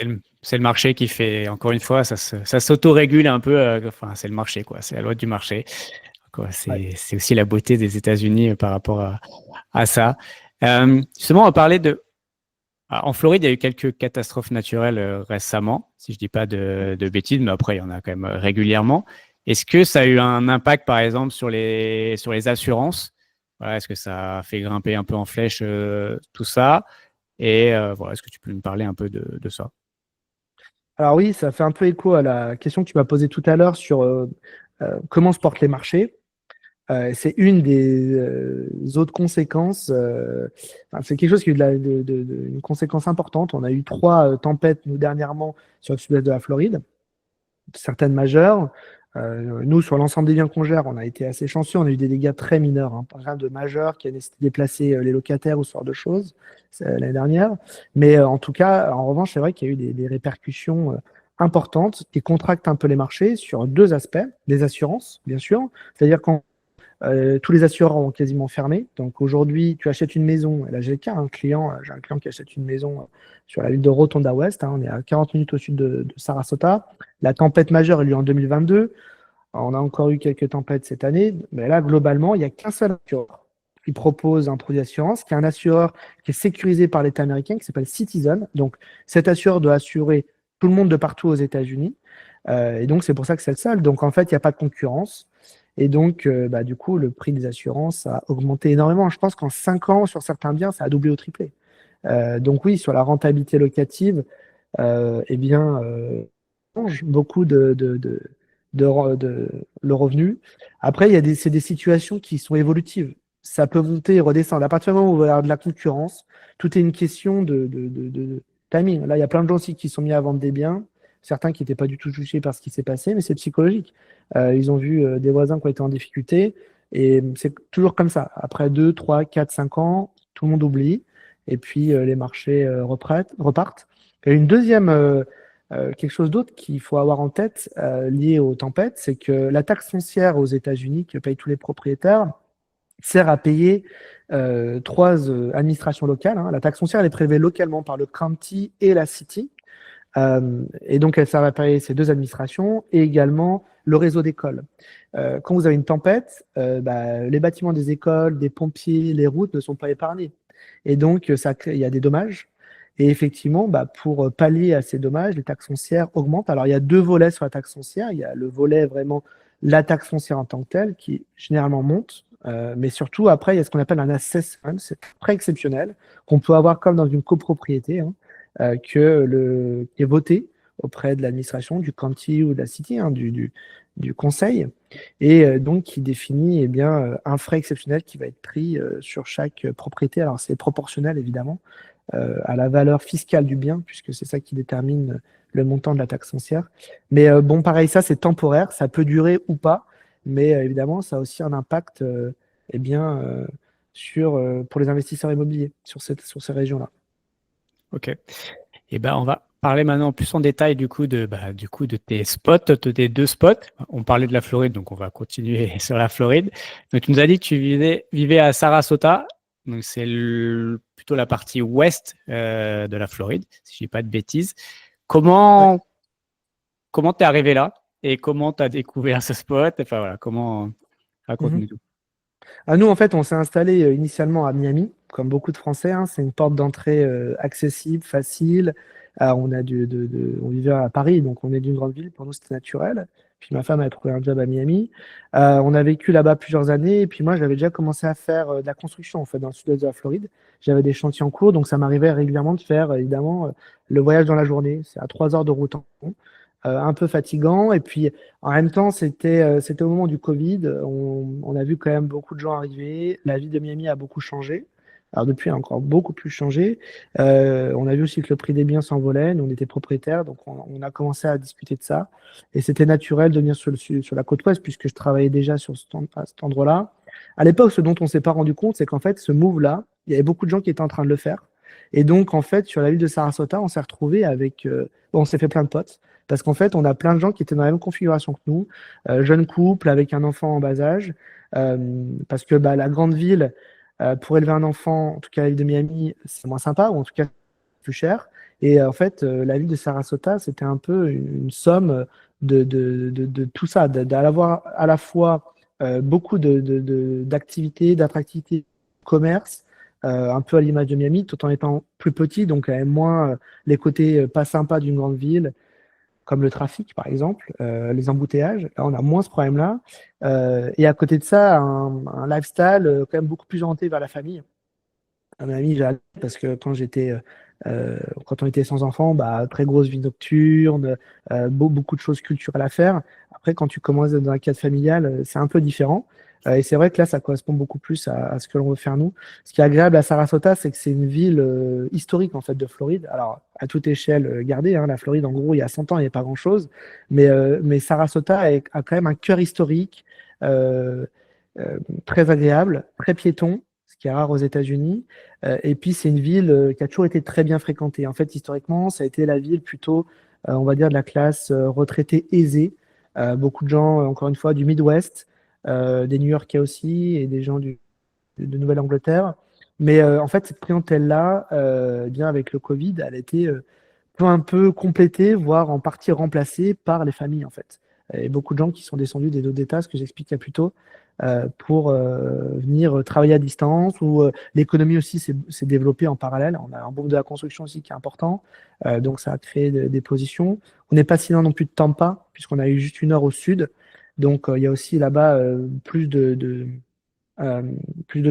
c'est le marché qui fait, encore une fois, ça s'autorégule un peu. Enfin, c'est le marché, quoi. C'est la loi du marché. quoi. Ouais. C'est aussi la beauté des États-Unis par rapport à ça. Justement, on parlait de en Floride, il y a eu quelques catastrophes naturelles récemment, si je dis pas de bêtises, mais après, il y en a quand même régulièrement. Est-ce que ça a eu un impact, par exemple, sur les assurances? Voilà, est-ce que ça a fait grimper un peu en flèche tout ça? Et voilà, est-ce que tu peux me parler un peu de ça? Alors oui, ça fait un peu écho à la question que tu m'as posée tout à l'heure sur comment se portent les marchés. C'est une des autres conséquences. Enfin, c'est quelque chose qui a eu une conséquence importante. On a eu 3 tempêtes, nous, dernièrement, sur le sud-est de la Floride, certaines majeures. Nous, sur l'ensemble des biens qu'on gère, on a été assez chanceux. On a eu des dégâts très mineurs, hein, pas rien de majeur qui a nécessité de déplacer les locataires ou ce genre de choses l'année dernière. Mais en tout cas, en revanche, c'est vrai qu'il y a eu des répercussions importantes qui contractent un peu les marchés sur 2 aspects. Les assurances, bien sûr. C'est-à-dire quand tous les assureurs ont quasiment fermé. Donc aujourd'hui, tu achètes une maison. Et là, j'ai le cas, j'ai un client qui achète une maison sur la ville de Rotonda West, hein, on est à 40 minutes au sud de Sarasota. La tempête majeure a eu lieu en 2022. On a encore eu quelques tempêtes cette année. Mais là, globalement, il n'y a qu'un seul assureur qui propose un produit d'assurance, qui est un assureur qui est sécurisé par l'État américain, qui s'appelle Citizen. Donc cet assureur doit assurer tout le monde de partout aux États-Unis. Et donc, c'est pour ça que c'est le seul. Donc, en fait, il n'y a pas de concurrence. Et donc, du coup, le prix des assurances a augmenté énormément. Je pense qu'en 5 ans, sur certains biens, ça a doublé ou triplé. Donc oui, sur la rentabilité locative, eh bien, change beaucoup le revenu. Après, c'est des situations qui sont évolutives. Ça peut monter et redescendre. À partir du moment où il va y avoir de la concurrence, tout est une question de timing. Là, il y a plein de gens aussi qui sont mis à vendre des biens, certains qui n'étaient pas du tout touchés par ce qui s'est passé, mais c'est psychologique. Ils ont vu des voisins qui ont été en difficulté, et c'est toujours comme ça. Après 2, 3, 4, 5 ans, tout le monde oublie, et puis les marchés repartent. Et une deuxième quelque chose d'autre qu'il faut avoir en tête lié aux tempêtes, c'est que la taxe foncière aux États-Unis que payent tous les propriétaires sert à payer 3 administrations locales, hein. La taxe foncière elle est prélevée localement par le county et la city. Et donc, elle sert à payer ces 2 administrations et également le réseau d'écoles. Quand vous avez une tempête, les bâtiments des écoles, des pompiers, les routes ne sont pas épargnés. Et donc, il y a des dommages. Et effectivement, pour pallier à ces dommages, les taxes foncières augmentent. Alors, il y a 2 volets sur la taxe foncière. Il y a le volet vraiment la taxe foncière en tant que telle, qui généralement monte. Mais surtout, après, il y a ce qu'on appelle un assessment, c'est très exceptionnel, qu'on peut avoir comme dans une copropriété, hein, qui est voté auprès de l'administration, du county ou de la city, hein, du conseil, et donc qui définit un frais exceptionnel qui va être pris sur chaque propriété. Alors c'est proportionnel évidemment à la valeur fiscale du bien, puisque c'est ça qui détermine le montant de la taxe foncière. Mais bon, pareil, ça c'est temporaire, ça peut durer ou pas, mais évidemment ça a aussi un impact eh bien, pour les investisseurs immobiliers sur ces régions-là. Ok. Et ben, on va parler maintenant plus en détail du coup de tes spots, de tes 2 spots. On parlait de la Floride, donc on va continuer sur la Floride. Donc, tu nous as dit que tu vivais à Sarasota. Donc, c'est plutôt la partie ouest de la Floride, si je dis pas de bêtises. Ouais. Comment t'es arrivé là et comment t'as découvert ce spot? Enfin voilà, Mhm. raconte-nous tout. Nous, en fait, on s'est installé initialement à Miami, comme beaucoup de Français, hein. C'est une porte d'entrée accessible, facile. On vivait à Paris, donc on est d'une grande ville. Pour nous, c'était naturel. Puis ma femme a trouvé un job à Miami. On a vécu là-bas plusieurs années. Et puis moi, j'avais déjà commencé à faire de la construction, en fait, dans le sud-est de la Floride. J'avais des chantiers en cours, donc ça m'arrivait régulièrement de faire, évidemment, le voyage dans la journée. C'est à 3 heures de route un peu fatigant. Et puis, en même temps, c'était au moment du Covid. On a vu quand même beaucoup de gens arriver. La ville de Miami a beaucoup changé. Alors depuis, elle a encore beaucoup plus changé. On a vu aussi que le prix des biens s'envolait. Nous, on était propriétaires, donc on a commencé à discuter de ça. Et c'était naturel de venir sur la côte ouest, puisque je travaillais déjà à cet endroit-là. À l'époque, ce dont on s'est pas rendu compte, c'est qu'en fait, ce move-là, il y avait beaucoup de gens qui étaient en train de le faire. Et donc, en fait, sur la ville de Sarasota, on s'est retrouvé avec. On s'est fait plein de potes. Parce qu'en fait, on a plein de gens qui étaient dans la même configuration que nous, jeunes couples avec un enfant en bas âge, parce que la grande ville, pour élever un enfant, en tout cas la ville de Miami, c'est moins sympa, ou en tout cas plus cher. Et en fait, la ville de Sarasota, c'était un peu une somme de tout ça, d'avoir à la fois beaucoup d'activités, d'attractivités, commerce, un peu à l'image de Miami, tout en étant plus petit, donc quand même moins les côtés pas sympas d'une grande ville, comme le trafic par exemple, les embouteillages. Là, on a moins ce problème-là. Et à côté de ça, un lifestyle quand même beaucoup plus orienté vers la famille. À Miami, j'ai adoré parce que quand on était sans enfant, bah, très grosse vie nocturne, beaucoup de choses culturelles à faire. Après, quand tu commences dans un cadre familial, c'est un peu différent. Et c'est vrai que là, ça correspond beaucoup plus à ce que l'on veut faire nous. Ce qui est agréable à Sarasota, c'est que c'est une ville historique en fait de Floride. Alors, à toute échelle gardée, hein, la Floride, en gros, il y a 100 ans, il n'y avait pas grand-chose. Mais Sarasota a quand même un cœur historique euh, très agréable, très piéton, ce qui est rare aux États-Unis. Et puis, c'est une ville qui a toujours été très bien fréquentée. En fait, historiquement, ça a été la ville plutôt, on va dire, de la classe retraitée aisée. Beaucoup de gens, encore une fois, du Midwest, des New-Yorkais aussi, et des gens de Nouvelle-Angleterre. Mais en fait, cette clientèle-là, bien avec le Covid, elle a été peu un peu complétée, voire en partie remplacée par les familles, en fait. Et beaucoup de gens qui sont descendus des autres États, ce que j'expliquais plus tôt, pour venir travailler à distance, ou l'économie aussi s'est développée en parallèle. On a un boom de la construction aussi qui est important, donc ça a créé des positions. On n'est pas si loin non plus de Tampa, puisqu'on a eu juste une heure au sud, donc il y a aussi là-bas euh, plus de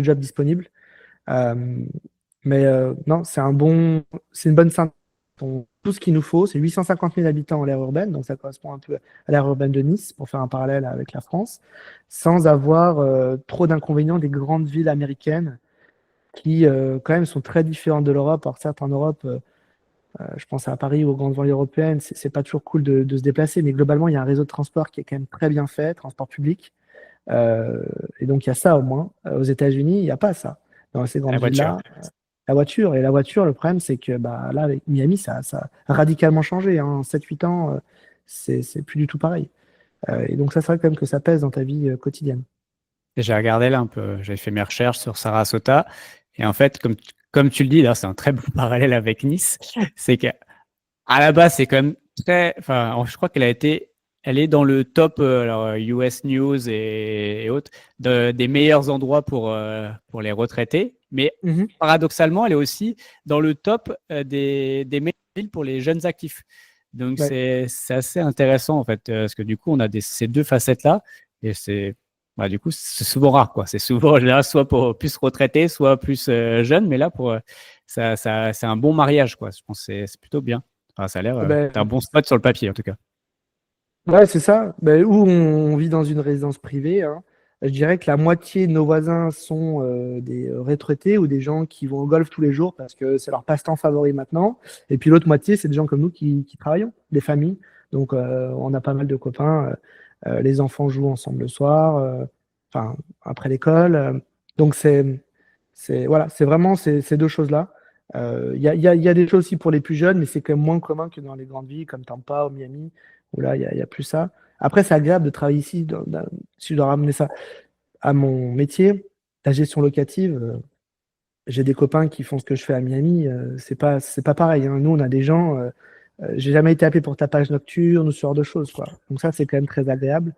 jobs disponibles. Euh, mais non, c'est une bonne synthèse. Tout ce qu'il nous faut, c'est 850 000 habitants en l'aire urbaine, donc ça correspond un peu à l'aire urbaine de Nice, pour faire un parallèle avec la France, sans avoir trop d'inconvénients des grandes villes américaines qui, quand même, sont très différentes de l'Europe. Alors, certes, en Europe, je pense à Paris ou aux grandes villes européennes, c'est pas toujours cool de se déplacer, mais globalement, il y a un réseau de transport qui est quand même très bien fait, transport public. Euh, et donc, il y a ça au moins. Aux États-Unis, il n'y a pas ça. Dans ces La grandes voiture. villes-là, la voiture. Et la voiture, le problème, c'est que bah, là, avec Miami, ça a radicalement changé. Hein. En 7-8 ans, c'est plus du tout pareil. Et donc, ça, c'est vrai quand même que ça pèse dans ta vie quotidienne. Et j'ai regardé là un peu, j'avais fait mes recherches sur Sarasota. Et en fait, comme tu le dis, là, c'est un très bon parallèle avec Nice. C'est qu'à la base, c'est quand même très. Enfin, je crois elle est dans le top alors, US News et autres, des meilleurs endroits pour les retraités. Mais Mhm. paradoxalement, elle est aussi dans le top des meilleures villes pour les jeunes actifs. Donc, Ouais. c'est assez intéressant, en fait, parce que du coup, on a ces deux facettes-là. Et du coup, c'est souvent rare, quoi. C'est souvent, en général, soit pour plus retraité, soit plus jeune. Mais là, c'est un bon mariage, quoi. Je pense que c'est plutôt bien. Enfin, ça a l'air, t'as un Ben, bon spot sur le papier, en tout cas. ouais, c'est ça. Ben, où on vit dans une résidence privée, hein, je dirais que la moitié de nos voisins sont des retraités ou des gens qui vont au golf tous les jours parce que c'est leur passe-temps favori maintenant. Et puis l'autre moitié, c'est des gens comme nous qui travaillons, des familles. Donc on a pas mal de copains. Les enfants jouent ensemble le soir, enfin après l'école. Donc voilà, c'est vraiment ces deux choses-là. Il y a des choses aussi pour les plus jeunes, mais c'est quand même moins commun que dans les grandes villes comme Tampa ou Miami où là, il y a plus ça. Après, c'est agréable de travailler ici. Si je dois ramener ça à mon métier, la gestion locative, j'ai des copains qui font ce que je fais à Miami. C'est pas pareil. Hein. Nous, on a des gens. J'ai jamais été appelé pour tapage nocturne ou ce genre de choses, quoi. Donc ça, c'est quand même très agréable.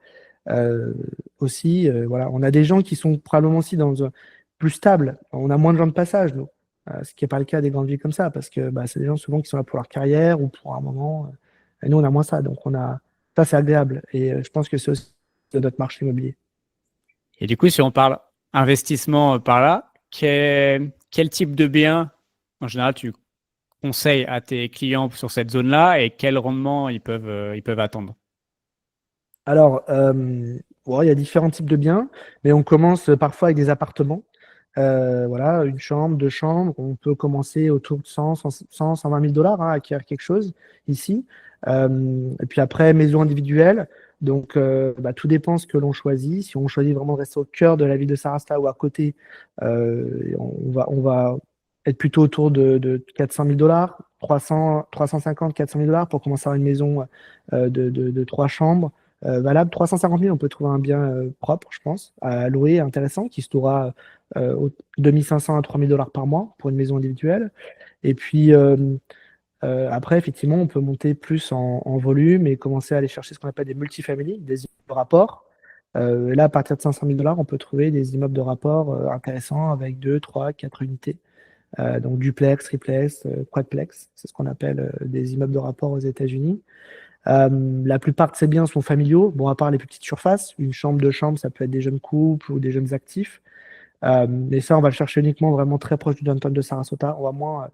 Euh, Aussi, voilà, on a des gens qui sont probablement aussi plus stables. On a moins de gens de passage, nous. Ce qui n'est pas le cas des grandes villes comme ça, parce que bah, c'est des gens souvent qui sont là pour leur carrière ou pour un moment. Et nous, on a moins ça. Donc, ça, c'est agréable. Et je pense que c'est aussi de notre marché immobilier. Et du coup, si on parle investissement par là, quel type de bien, en général, tu conseilles à tes clients sur cette zone-là et quel rendement ils peuvent attendre? Alors, bon, il y a différents types de biens, mais on commence parfois avec des appartements. Voilà, une chambre, deux chambres. On peut commencer autour de 120 000 dollars à acquérir quelque chose ici. Et puis après, maison individuelle. Donc, bah, tout dépend ce que l'on choisit. Si on choisit vraiment de rester au cœur de la ville de Sarasta ou à côté, on va être plutôt autour de 400 000 dollars, 350, 400 000 dollars pour commencer à avoir une maison de trois chambres valable. 350 000, on peut trouver un bien propre, je pense, à louer, intéressant, qui se louera 2500 à 3000 dollars par mois pour une maison individuelle. Et puis après, effectivement, on peut monter plus en volume et commencer à aller chercher ce qu'on appelle des multifamilies, des immeubles de rapport. Et là, à partir de 500 000 $, on peut trouver des immeubles de rapport intéressants avec 2, 3, 4 unités. Donc duplex, triplex, quadplex, c'est ce qu'on appelle des immeubles de rapport aux États-Unis. La plupart de ces biens sont familiaux, bon, à part les petites surfaces. Une chambre, deux chambres, ça peut être des jeunes couples ou des jeunes actifs. Et ça, on va le chercher uniquement vraiment très proche du downtown de Sarasota. On va moins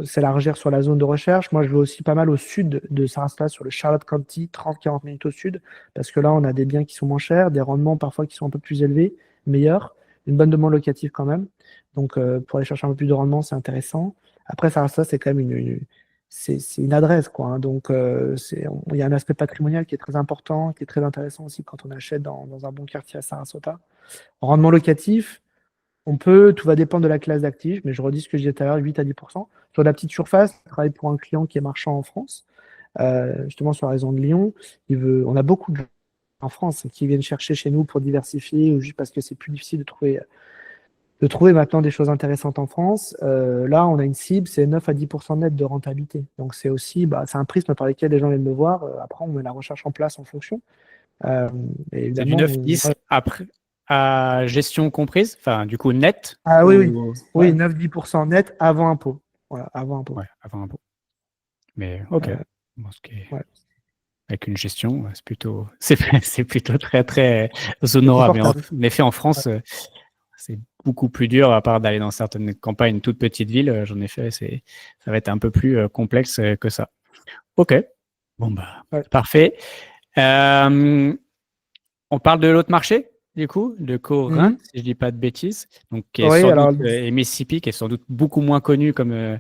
s'élargir sur la zone de recherche. Moi, je vais aussi pas mal au sud de Sarasota, sur le Charlotte County, 30-40 minutes au sud, parce que là, on a des biens qui sont moins chers, des rendements parfois qui sont un peu plus élevés, meilleurs, une bonne demande locative quand même. Donc, pour aller chercher un peu plus de rendement, c'est intéressant. Après, Sarasota, c'est quand même c'est une adresse, quoi, hein. Donc, il y a un aspect patrimonial qui est très important, qui est très intéressant aussi quand on achète dans un bon quartier à Sarasota. Rendement locatif, tout va dépendre de la classe d'actifs, mais je redis ce que je disais tout à l'heure, 8 à 10%. Sur la petite surface, je travaille pour un client qui est marchand en France, justement sur la région de Lyon. On a beaucoup de gens en France qui viennent chercher chez nous pour diversifier ou juste parce que c'est plus difficile de trouver maintenant des choses intéressantes en France. Là, on a une cible, c'est 9 à 10% net de rentabilité. Donc, c'est aussi, c'est un prisme par lequel les gens viennent me voir. Après, on met la recherche en place en fonction. Et C'est du évidemment, 9-10 après, à gestion comprise, enfin, du coup, net ah oui, oui, ou... oui, Ouais, 9-10% net avant impôt. Voilà, avant impôt. ouais, avant impôt. Mais ok. Euh, Bon, ce qui est- ouais. Avec une gestion, c'est plutôt très, très C'est honorable. Mais confortable. en effet, en Ouais. France, c'est beaucoup plus dur, à part d'aller dans certaines campagnes, toutes petites villes. J'en ai fait, ça va être un peu plus complexe que ça. Ok. Bon, bah, Ouais. parfait. Euh, on parle de l'autre marché, du coup, de Corinth, Mhm. si je dis pas de bêtises. Donc, qui est Oui, sans doute, alors, et Mississippi, qui est sans doute beaucoup moins connu, comme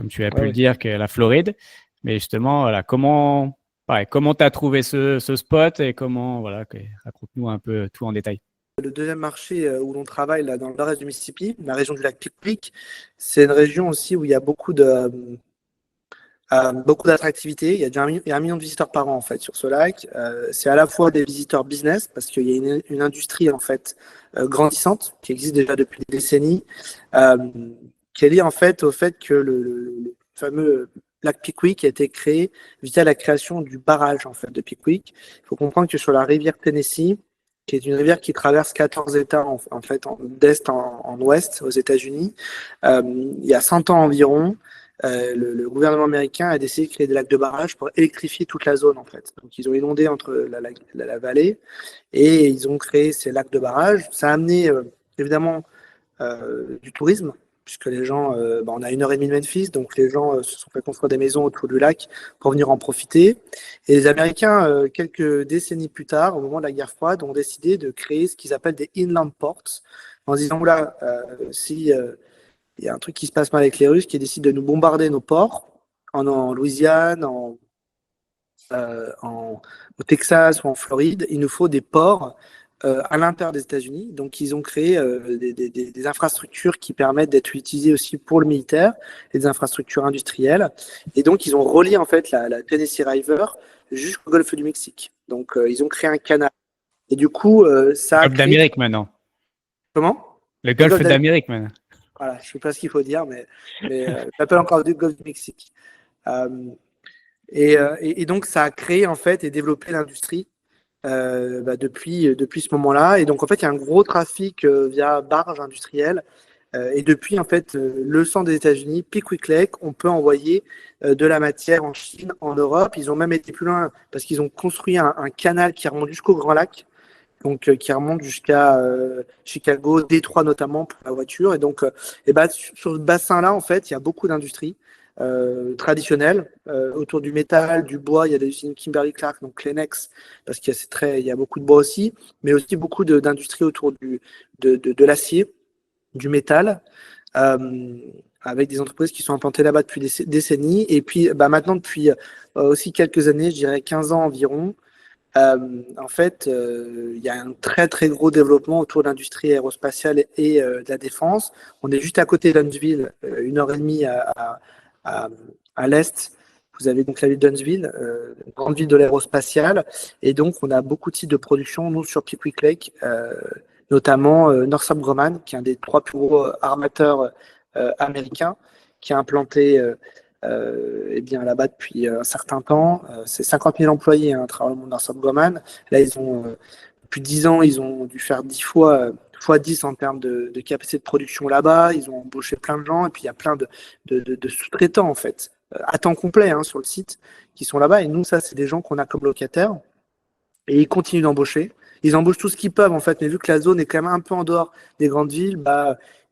tu as pu ouais, le ouais. dire, que la Floride. Mais justement, voilà, comment tu as trouvé ce spot et voilà, raconte-nous un peu tout en détail. Le deuxième marché où l'on travaille là, dans le nord-est du Mississippi, la région du lac Pickwick, c'est une région aussi où il y a beaucoup d'attractivité. Il y a 1 million de visiteurs par an en fait sur ce lac. C'est à la fois des visiteurs business parce qu'il y a une industrie en fait grandissante qui existe déjà depuis des décennies, euh, qui est liée en fait au fait que le fameux lac Pickwick a été créé via la création du barrage en fait de Pickwick. Il faut comprendre que sur la rivière Tennessee, qui est une rivière qui traverse 14 États en fait d'est en ouest aux États-Unis, il y a 100 ans environ. Le gouvernement américain a décidé de créer des lacs de barrage pour électrifier toute la zone en fait. Donc ils ont inondé entre la vallée et ils ont créé ces lacs de barrage. Ça a amené évidemment du tourisme puisque les gens, on a 1 heure et demie de Memphis, donc les gens se sont fait construire des maisons autour du lac pour venir en profiter. Et les Américains, quelques décennies plus tard, au moment de la guerre froide, ont décidé de créer ce qu'ils appellent des inland ports en se disant, oula, si il y a un truc qui se passe mal avec les Russes qui décident de nous bombarder nos ports en Louisiane, au Texas ou en Floride. Il nous faut des ports à l'intérieur des États-Unis. Donc, ils ont créé des infrastructures qui permettent d'être utilisées aussi pour le militaire et des infrastructures industrielles. Et donc, ils ont relié en fait la Tennessee River jusqu'au golfe du Mexique. Donc, ils ont créé un canal. Et du coup, ça a Golfe créé. d'Amérique maintenant. Comment? Le Le Golfe golfe d'Amérique. d'Amérique maintenant. Voilà, je ne sais pas ce qu'il faut dire, mais je l'appelle encore du golfe du Mexique. Euh, et donc, ça a créé en fait et développé l'industrie depuis ce moment-là. Et donc, en fait, il y a un gros trafic via barge industrielle. Et depuis, en fait, le centre des États-Unis, Pickwick Lake, on peut envoyer de la matière en Chine, en Europe. Ils ont même été plus loin parce qu'ils ont construit un canal qui remonte jusqu'au Grand Lac, donc qui remonte jusqu'à Chicago, Détroit notamment pour la voiture. Et donc, sur ce bassin-là, en fait, il y a beaucoup d'industries traditionnelles autour du métal, du bois. Il y a des usines Kimberly-Clark, donc Kleenex, parce il y a beaucoup de bois aussi, mais aussi beaucoup d'industries autour de l'acier, du métal. euh, avec des entreprises qui sont implantées là-bas depuis des décennies. Et puis maintenant, depuis aussi quelques années, je dirais 15 ans environ, en fait, il y a un très très gros développement autour de l'industrie aérospatiale et de la défense. On est juste à côté d'Huntsville, 1 heure et demie à, à l'est. Vous avez donc la ville d'Huntsville, une grande ville de l'aérospatiale, et donc on a beaucoup de sites de production, nous sur Pickwick Lake, notamment Northrop Grumman, qui est un des 3 plus gros armateurs américains, qui a implanté eh bien là-bas depuis un certain temps. C'est 50 000 employés à travers le monde d'Northrop Grumman. Là, ils ont depuis 10 ans, ils ont dû faire 10 fois 10 en termes de capacité de production là-bas. Ils ont embauché plein de gens et puis il y a plein de sous-traitants en fait, à temps complet sur le site, qui sont là-bas. Et nous, ça, c'est des gens qu'on a comme locataires et ils continuent d'embaucher. Ils embauchent tout ce qu'ils peuvent en fait, mais vu que la zone est quand même un peu en dehors des grandes villes,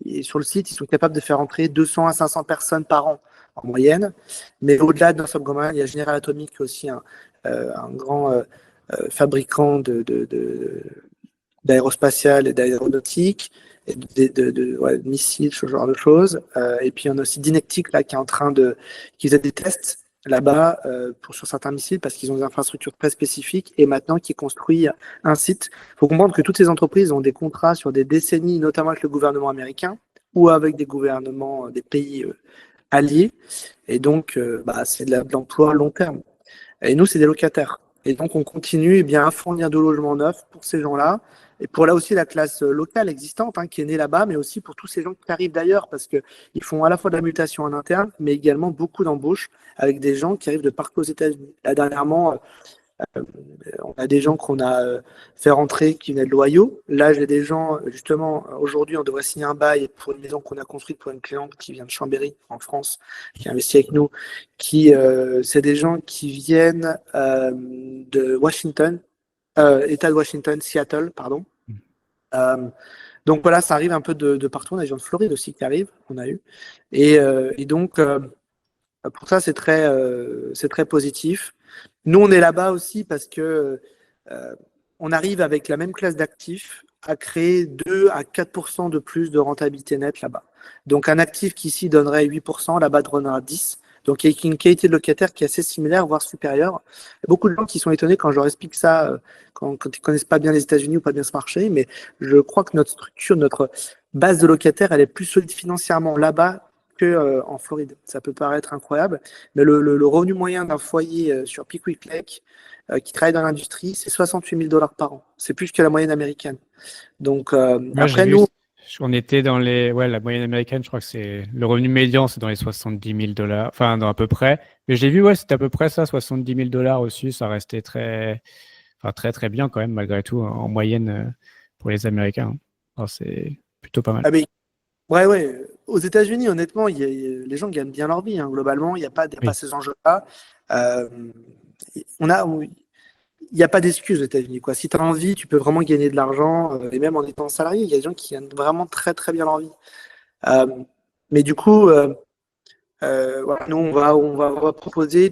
et sur le site, ils sont capables de faire entrer 200 à 500 personnes par an en moyenne. Mais au-delà de Northrop Grumman, il y a General Atomic aussi, un grand fabricant d'aérospatial et d'aéronautique, et de missiles, ce genre de choses. Et puis on a aussi Dynectic là, qui faisait des tests là-bas sur certains missiles parce qu'ils ont des infrastructures très spécifiques et maintenant qui construit un site. Il faut comprendre que toutes ces entreprises ont des contrats sur des décennies, notamment avec le gouvernement américain ou avec des gouvernements des pays alliés. Et donc, c'est de l'emploi long terme. Et nous, c'est des locataires. Et donc, on continue à fournir de logements neufs pour ces gens-là. Et pour là aussi la classe locale existante qui est née là-bas, mais aussi pour tous ces gens qui arrivent d'ailleurs, parce qu'ils font à la fois de la mutation en interne, mais également beaucoup d'embauches avec des gens qui arrivent de partout aux États-Unis. Là, dernièrement, on a des gens qu'on a fait rentrer qui venaient de l'Ohio. Là, j'ai des gens, justement, aujourd'hui, on devrait signer un bail pour une maison qu'on a construite pour une cliente qui vient de Chambéry, en France, qui a investi avec nous. C'est des gens qui viennent de Washington, État de Washington, Seattle, pardon. Donc voilà, ça arrive un peu de partout. On a des gens de Floride aussi qui arrivent, on a eu. Et donc, pour ça, c'est très positif. Nous, on est là-bas aussi parce que on arrive avec la même classe d'actifs à créer 2 à 4% de plus de rentabilité nette là-bas. Donc, un actif qui ici donnerait 8%, là-bas donnera 10%. Donc, il y a une qualité de locataire qui est assez similaire, voire supérieure. Il y a beaucoup de gens qui sont étonnés quand je leur explique ça, quand ils ne connaissent pas bien les États-Unis ou pas bien ce marché. Mais je crois que notre structure, notre base de locataires, elle est plus solide financièrement là-bas qu'en Floride. Ça peut paraître incroyable, mais le revenu moyen d'un foyer sur Pickwick Lake qui travaille dans l'industrie, c'est 68 000 $ par an. C'est plus que la moyenne américaine. Donc, après, nous. On était dans la moyenne américaine, je crois que c'est le revenu médian, c'est dans les 70 000 $, enfin, dans à peu près. Mais j'ai vu, c'était à peu près ça, 70 000 $ aussi. Ça restait très, très bien quand même, malgré tout, en moyenne pour les Américains. Alors, c'est plutôt pas mal. Ah, mais ouais. Aux États-Unis, honnêtement, les gens gagnent bien leur vie. Globalement, il n'y a pas ces enjeux-là. Il n'y a pas d'excuse aux États-Unis. Si tu as envie, tu peux vraiment gagner de l'argent. Et même en étant salarié, il y a des gens qui gagnent vraiment très, très bien leur vie. Mais du coup, voilà, nous, on va proposer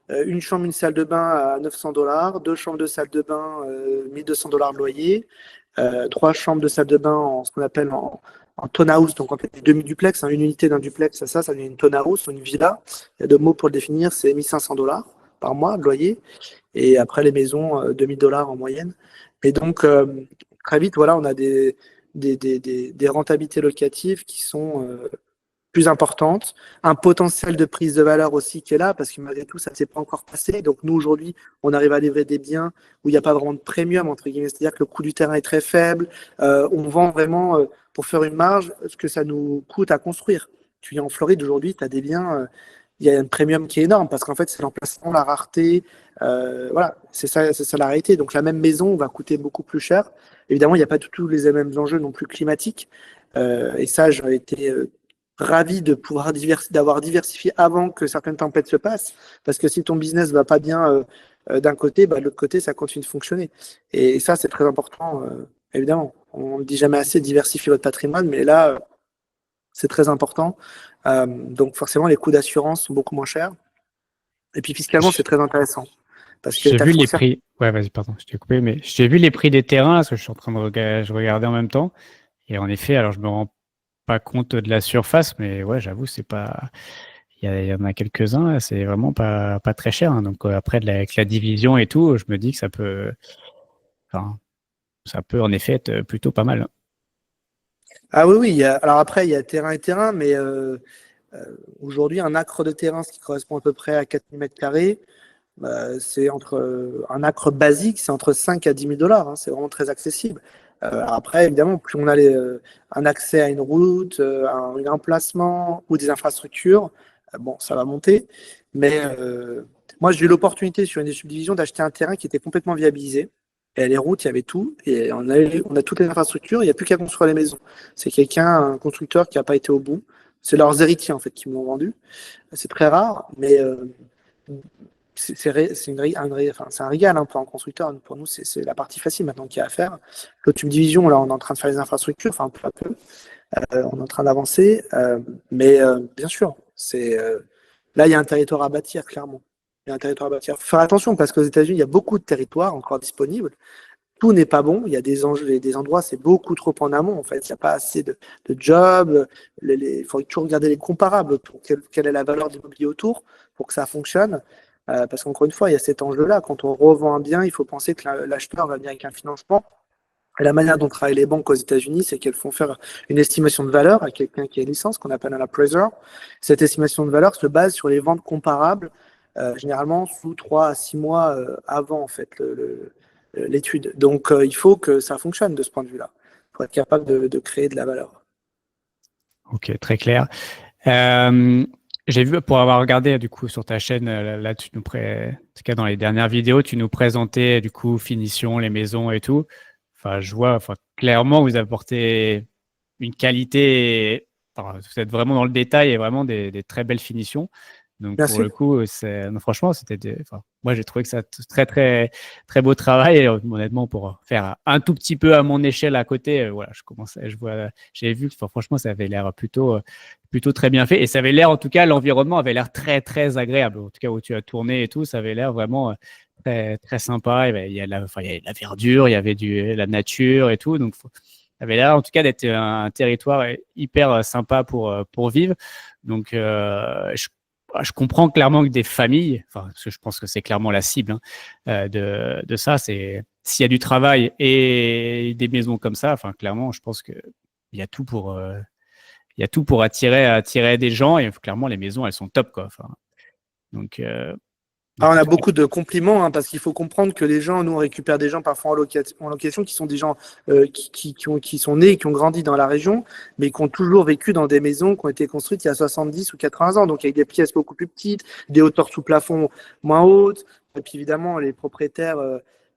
une chambre, une salle de bain à 900 $, 2 chambres de salle de bain, 1200 $ de loyer, 3 chambres de salle de bain en ce qu'on appelle en townhouse, donc en fait des demi-duplex, une unité d'un duplex, ça devient une townhouse, une villa. Il y a deux mots pour le définir, c'est 1500 $ par mois de loyer. Et après les maisons, 2000 $ en moyenne. Et donc, très vite, voilà, on a des rentabilités locatives qui sont plus importantes, un potentiel de prise de valeur aussi qui est là, parce que malgré tout, ça ne s'est pas encore passé. Donc nous, aujourd'hui, on arrive à livrer des biens où il n'y a pas vraiment de premium, entre guillemets, c'est-à-dire que le coût du terrain est très faible. On vend vraiment, pour faire une marge, ce que ça nous coûte à construire. Tu viens en Floride, aujourd'hui, tu as des biens, il y a un premium qui est énorme, parce qu'en fait, c'est l'emplacement, la rareté, voilà, c'est ça la réalité. Donc la même maison va coûter beaucoup plus cher. Évidemment, il n'y a pas tous les mêmes enjeux non plus climatiques. Et ça, j'aurais été ravi de pouvoir d'avoir diversifié avant que certaines tempêtes se passent, parce que si ton business va pas bien d'un côté, de l'autre côté, ça continue de fonctionner. Et ça, c'est très important, évidemment. On ne dit jamais assez, diversifier votre patrimoine, mais là, c'est très important. Donc forcément, les coûts d'assurance sont beaucoup moins chers. Et puis fiscalement, c'est très intéressant. Parce que j'ai vu les prix. Ouais, vas-y, pardon, je t'ai coupé, mais j'ai vu les prix des terrains, parce que je suis en train je regardais en même temps. Et en effet, alors je me rends pas compte de la surface, mais ouais, j'avoue, c'est pas. Il y en a quelques-uns, c'est vraiment pas très cher. Donc après, avec la division et tout, je me dis que ça peut en effet être plutôt pas mal. Ah oui. Alors après, il y a terrain et terrain, mais aujourd'hui, un acre de terrain, ce qui correspond à peu près à 4000 m², c'est un acre basique, c'est entre 5 à 10 000 $. C'est vraiment très accessible. Après, évidemment, plus on a un accès à une route, à un emplacement ou des infrastructures, Bon, ça va monter. Mais moi, j'ai eu l'opportunité sur une des subdivisions d'acheter un terrain qui était complètement viabilisé. Et les routes, il y avait tout. Et on a toutes les infrastructures. Il n'y a plus qu'à construire les maisons. C'est un constructeur qui n'a pas été au bout. C'est leurs héritiers, en fait, qui me l'ont vendu. C'est très rare, mais c'est un régal pour un constructeur. Pour nous, c'est la partie facile maintenant qu'il y a à faire. L'autre subdivision, là, on est en train de faire les infrastructures, enfin, peu à peu. On est en train d'avancer. Mais bien sûr, là, il y a un territoire à bâtir, clairement. Il y a un territoire à bâtir. Faut faire attention parce qu'aux États-Unis, il y a beaucoup de territoires encore disponibles. Tout n'est pas bon. Il y a des endroits, c'est beaucoup trop en amont. En fait, il n'y a pas assez de jobs. Il faut toujours regarder les comparables pour quelle est la valeur de l'immobilier autour pour que ça fonctionne. Parce qu'encore une fois, il y a cet enjeu-là. Quand on revend un bien, il faut penser que l'acheteur va venir avec un financement. Et la manière dont travaillent les banques aux États-Unis, c'est qu'elles font faire une estimation de valeur à quelqu'un qui a une licence, qu'on appelle un appraiser. Cette estimation de valeur se base sur les ventes comparables, généralement sous 3 à 6 mois avant en fait l'étude. Donc il faut que ça fonctionne de ce point de vue-là, pour être capable de créer de la valeur. Ok, très clair. J'ai vu, pour avoir regardé du coup sur ta chaîne, là, en tout cas dans les dernières vidéos, tu nous présentais du coup finition, les maisons et tout. Enfin, je vois, enfin, clairement, vous apportez une qualité. Enfin, vous êtes vraiment dans le détail et vraiment des très belles finitions. Donc pour Merci. le coup, non, franchement, enfin, moi j'ai trouvé que ça très très très beau travail. Et honnêtement, pour faire un tout petit peu à mon échelle à côté, voilà, j'ai vu que enfin, franchement, ça avait l'air plutôt très bien fait et ça avait l'air, en tout cas, l'environnement avait l'air très très agréable. En tout cas, où tu as tourné et tout, ça avait l'air vraiment très très sympa. Il y a enfin, il y avait de la verdure, il y avait la nature et tout, donc ça avait l'air en tout cas d'être un territoire hyper sympa pour vivre. Donc je comprends clairement que des familles, enfin, parce que je pense que c'est clairement la cible de ça, c'est s'il y a du travail et des maisons comme ça, enfin, clairement, je pense qu'il y a tout il y a tout pour attirer des gens et clairement, les maisons, elles sont top, quoi. Enfin, donc, Ah, on a très- beaucoup de compliments parce qu'il faut comprendre que les gens, nous, on récupère des gens parfois en location qui sont des gens qui sont nés et qui ont grandi dans la région, mais qui ont toujours vécu dans des maisons qui ont été construites il y a 70 ou 80 ans, donc avec des pièces beaucoup plus petites, des hauteurs sous plafond moins hautes. Et puis évidemment, les propriétaires,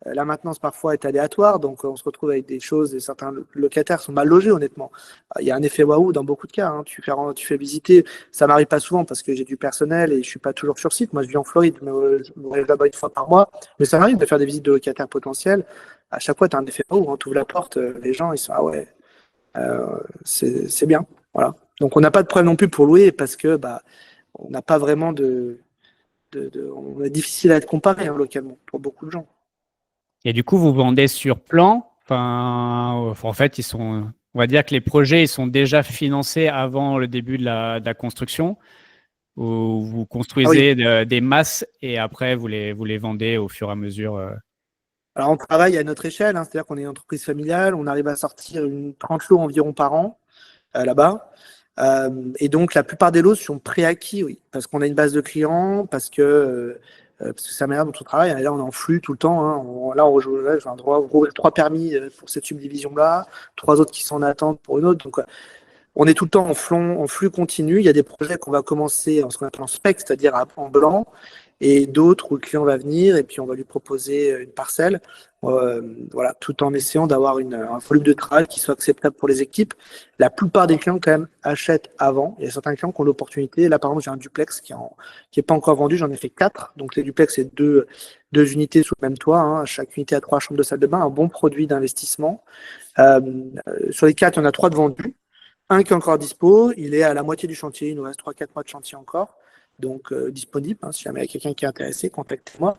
la maintenance parfois est aléatoire, donc on se retrouve avec des choses et certains locataires sont mal logés, honnêtement. Il y a un effet waouh dans beaucoup de cas. Tu fais visiter. Ça m'arrive pas souvent parce que j'ai du personnel et je suis pas toujours sur site. Moi, je vis en Floride, mais je me réveille là-bas une fois par mois. Mais ça m'arrive de faire des visites de locataires potentiels. À chaque fois, tu as un effet où tu ouvres la porte, les gens, ils sont ah ouais, euh, c'est bien. Voilà. Donc, on n'a pas de problème non plus pour louer parce que on n'a pas vraiment on est difficile à être comparé localement pour beaucoup de gens. Et du coup, vous vendez sur plan. Enfin, en fait, on va dire que les projets, ils sont déjà financés avant le début de la construction. Ou vous Ah oui. construisez des masses et après vous les vendez au fur et à mesure. Alors, on travaille à notre échelle, c'est-à-dire qu'on est une entreprise familiale. On arrive à sortir 30 lots environ par an. Là-bas. Et donc, la plupart des lots sont préacquis, oui, parce qu'on a une base de clients, parce que c'est la manière dont on travaille. Et là, on est en flux tout le temps. Là, j'ai un droit rouvrir 3 permis pour cette subdivision-là, 3 autres qui sont en attente pour une autre. Donc, on est tout le temps en flux continu. Il y a des projets qu'on va commencer en ce qu'on appelle en spec, c'est-à-dire en blanc, et d'autres où le client va venir et puis on va lui proposer une parcelle, voilà, tout en essayant d'avoir un volume de travail qui soit acceptable pour les équipes. La plupart des clients quand même achètent avant. Il y a certains clients qui ont l'opportunité. Là, par exemple, j'ai un duplex qui est pas encore vendu. J'en ai fait 4. Donc les duplex, c'est deux unités sous le même toit. Chaque unité a 3 chambres de salle de bain. Un bon produit d'investissement. Euh, sur les 4, il y en a 3 de vendus. Un qui est encore dispo, il est à la moitié du chantier, il nous reste 3-4 mois de chantier encore, donc disponible, si jamais il y a quelqu'un qui est intéressé, contactez-moi.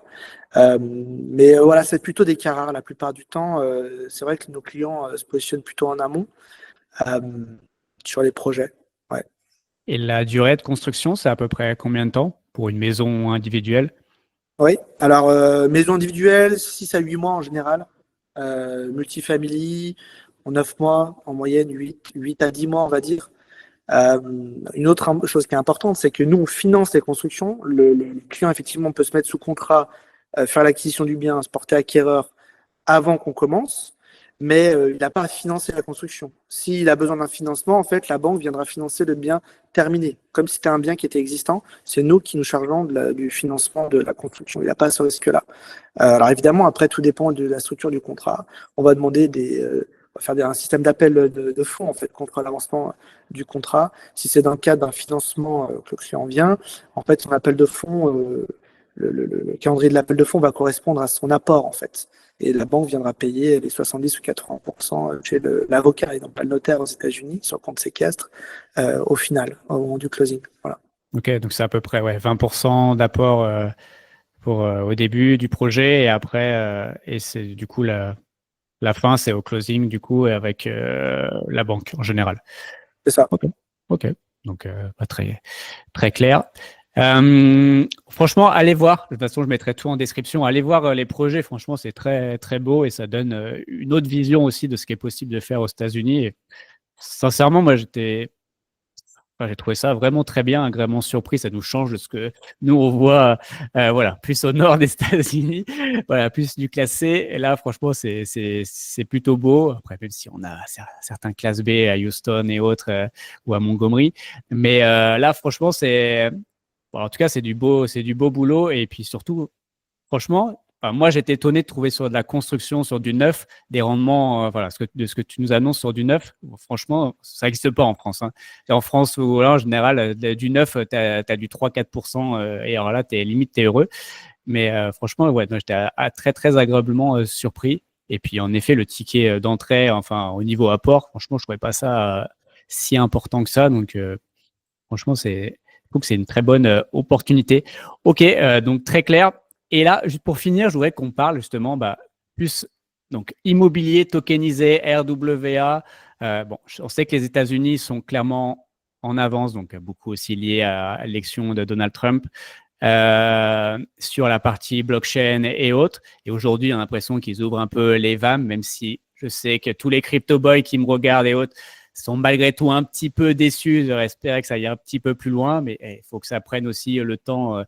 Mais voilà, c'est plutôt des cas rares la plupart du temps. C'est vrai que nos clients se positionnent plutôt en amont euh, sur les projets. Ouais. Et la durée de construction, c'est à peu près combien de temps pour une maison individuelle? Oui, alors maison individuelle, 6 à 8 mois en général. Multifamily, en 9 mois, en moyenne 8 à 10 mois, on va dire. Euh, une autre chose qui est importante, c'est que nous, on finance les constructions. Le client, effectivement, peut se mettre sous contrat, faire l'acquisition du bien, se porter acquéreur avant qu'on commence. mais il n'a pas à financer la construction. S'il a besoin d'un financement, en fait, la banque viendra financer le bien terminé. Comme si c'était un bien qui était existant, c'est nous qui nous chargeons du financement de la construction. Il n'a pas ce risque-là. Alors évidemment, après, tout dépend de la structure du contrat. On va demander on va faire un système d'appel de fonds en fait contre l'avancement du contrat. Si c'est dans le cadre d'un financement que le client vient, en fait, son appel de fonds, le calendrier de l'appel de fonds va correspondre à son apport en fait. Et la banque viendra payer les 70 ou 80% chez l'avocat et non pas le notaire aux États-Unis sur compte séquestre au final, au moment du closing. Voilà. Ok, donc c'est à peu près 20% d'apport au début du projet et après, et c'est du coup la fin, c'est au closing du coup et avec la banque en général. C'est ça. Ok. Donc pas très très clair. Franchement, allez voir. De toute façon, je mettrai tout en description. Allez voir les projets. Franchement, c'est très très beau et ça donne une autre vision aussi de ce qui est possible de faire aux États-Unis. Et sincèrement, moi, j'ai trouvé ça vraiment très bien, agréablement surpris. Ça nous change de ce que nous on voit, voilà, plus au nord des États-Unis, voilà, plus du classé. Et là, franchement, c'est plutôt beau. Après, même si on a certains classes B à Houston et autres ou à Montgomery, mais là, franchement, bon, en tout cas, c'est du beau boulot. Et puis surtout, franchement, enfin, moi, j'étais étonné de trouver sur de la construction, sur du neuf, des rendements, voilà, de ce que tu nous annonces sur du neuf. Franchement, ça n'existe pas en France. Hein. Et en France, ou là, en général, du neuf, tu as du 3-4%. Et alors là, limite, tu es heureux. Mais franchement, ouais, j'étais très, très agréablement surpris. Et puis, en effet, le ticket d'entrée, enfin, au niveau apport, franchement, je ne trouvais pas ça si important que ça. Donc, franchement, je trouve que c'est une très bonne opportunité. Ok, donc très clair. Et là, juste pour finir, je voudrais qu'on parle justement plus donc immobilier tokenisé, RWA. Bon, on sait que les États-Unis sont clairement en avance, donc beaucoup aussi lié à l'élection de Donald Trump sur la partie blockchain et autres. Et aujourd'hui, on a l'impression qu'ils ouvrent un peu les vannes, même si je sais que tous les crypto boys qui me regardent et autres sont malgré tout un petit peu déçus. J'aurais espéré que ça aille un petit peu plus loin, mais il faut que ça prenne aussi le temps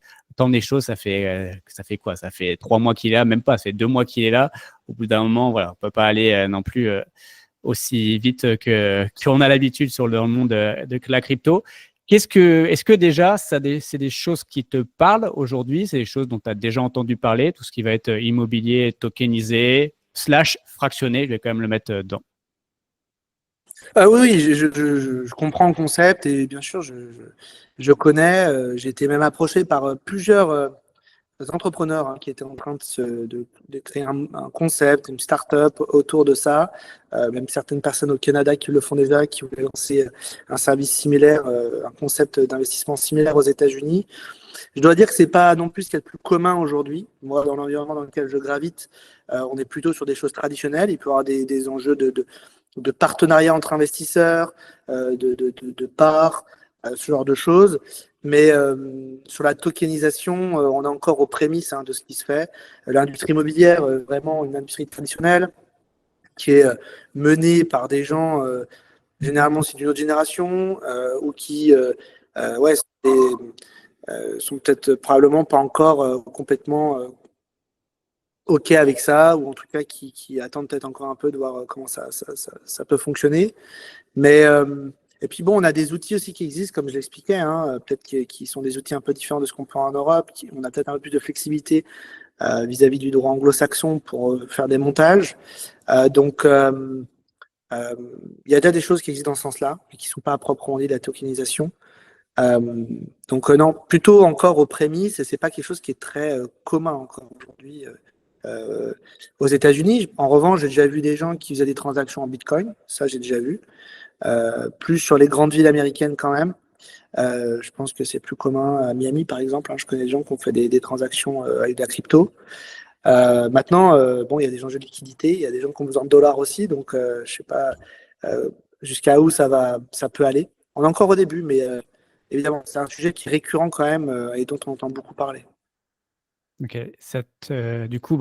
des choses. Ça fait quoi? Ça fait 3 mois qu'il est là, même pas, ça fait 2 mois qu'il est là. Au bout d'un moment, voilà, on peut pas aller non plus aussi vite qu'on a l'habitude sur le monde de la crypto. Est-ce que déjà, c'est des choses qui te parlent aujourd'hui? C'est des choses dont tu as déjà entendu parler, tout ce qui va être immobilier, tokenisé, slash fractionné, je vais quand même le mettre dedans. Oui, je comprends le concept et bien sûr, je connais. J'ai été même approché par plusieurs entrepreneurs qui étaient en train de créer un concept, une start-up autour de ça. Même certaines personnes au Canada qui le font déjà, qui voulaient lancer un service similaire, un concept d'investissement similaire aux États-Unis. Je dois dire que c'est pas non plus ce qu'il y a de plus commun aujourd'hui. Moi, dans l'environnement dans lequel je gravite, on est plutôt sur des choses traditionnelles. Il peut y avoir des enjeux de partenariat entre investisseurs, de parts, ce genre de choses. Mais sur la tokenisation, on est encore aux prémices de ce qui se fait. L'industrie immobilière, vraiment une industrie traditionnelle, qui est menée par des gens, généralement c'est d'une autre génération, ou qui ouais, sont peut-être probablement pas encore complètement OK avec ça, ou en tout cas qui attendent peut-être encore un peu de voir comment ça peut fonctionner. Mais et puis bon, on a des outils aussi qui existent, comme je l'expliquais, peut-être qui sont des outils un peu différents de ce qu'on prend en Europe. On a peut-être un peu plus de flexibilité vis-à-vis du droit anglo-saxon pour faire des montages. Donc, il y a déjà des choses qui existent dans ce sens-là, mais qui ne sont pas à proprement dit de la tokenisation. Donc non, plutôt encore aux prémices, et c'est pas quelque chose qui est très commun encore aujourd'hui aux États-Unis. En revanche, j'ai déjà vu des gens qui faisaient des transactions en Bitcoin, ça j'ai déjà vu. Plus sur les grandes villes américaines quand même. Je pense que c'est plus commun à Miami par exemple. Je connais des gens qui ont fait des transactions avec de la crypto. Maintenant, bon, il y a des enjeux de liquidité, il y a des gens qui ont besoin de dollars aussi, donc je sais pas jusqu'à où ça peut aller. On est encore au début, mais évidemment, c'est un sujet qui est récurrent quand même et dont on entend beaucoup parler. Ok, du coup,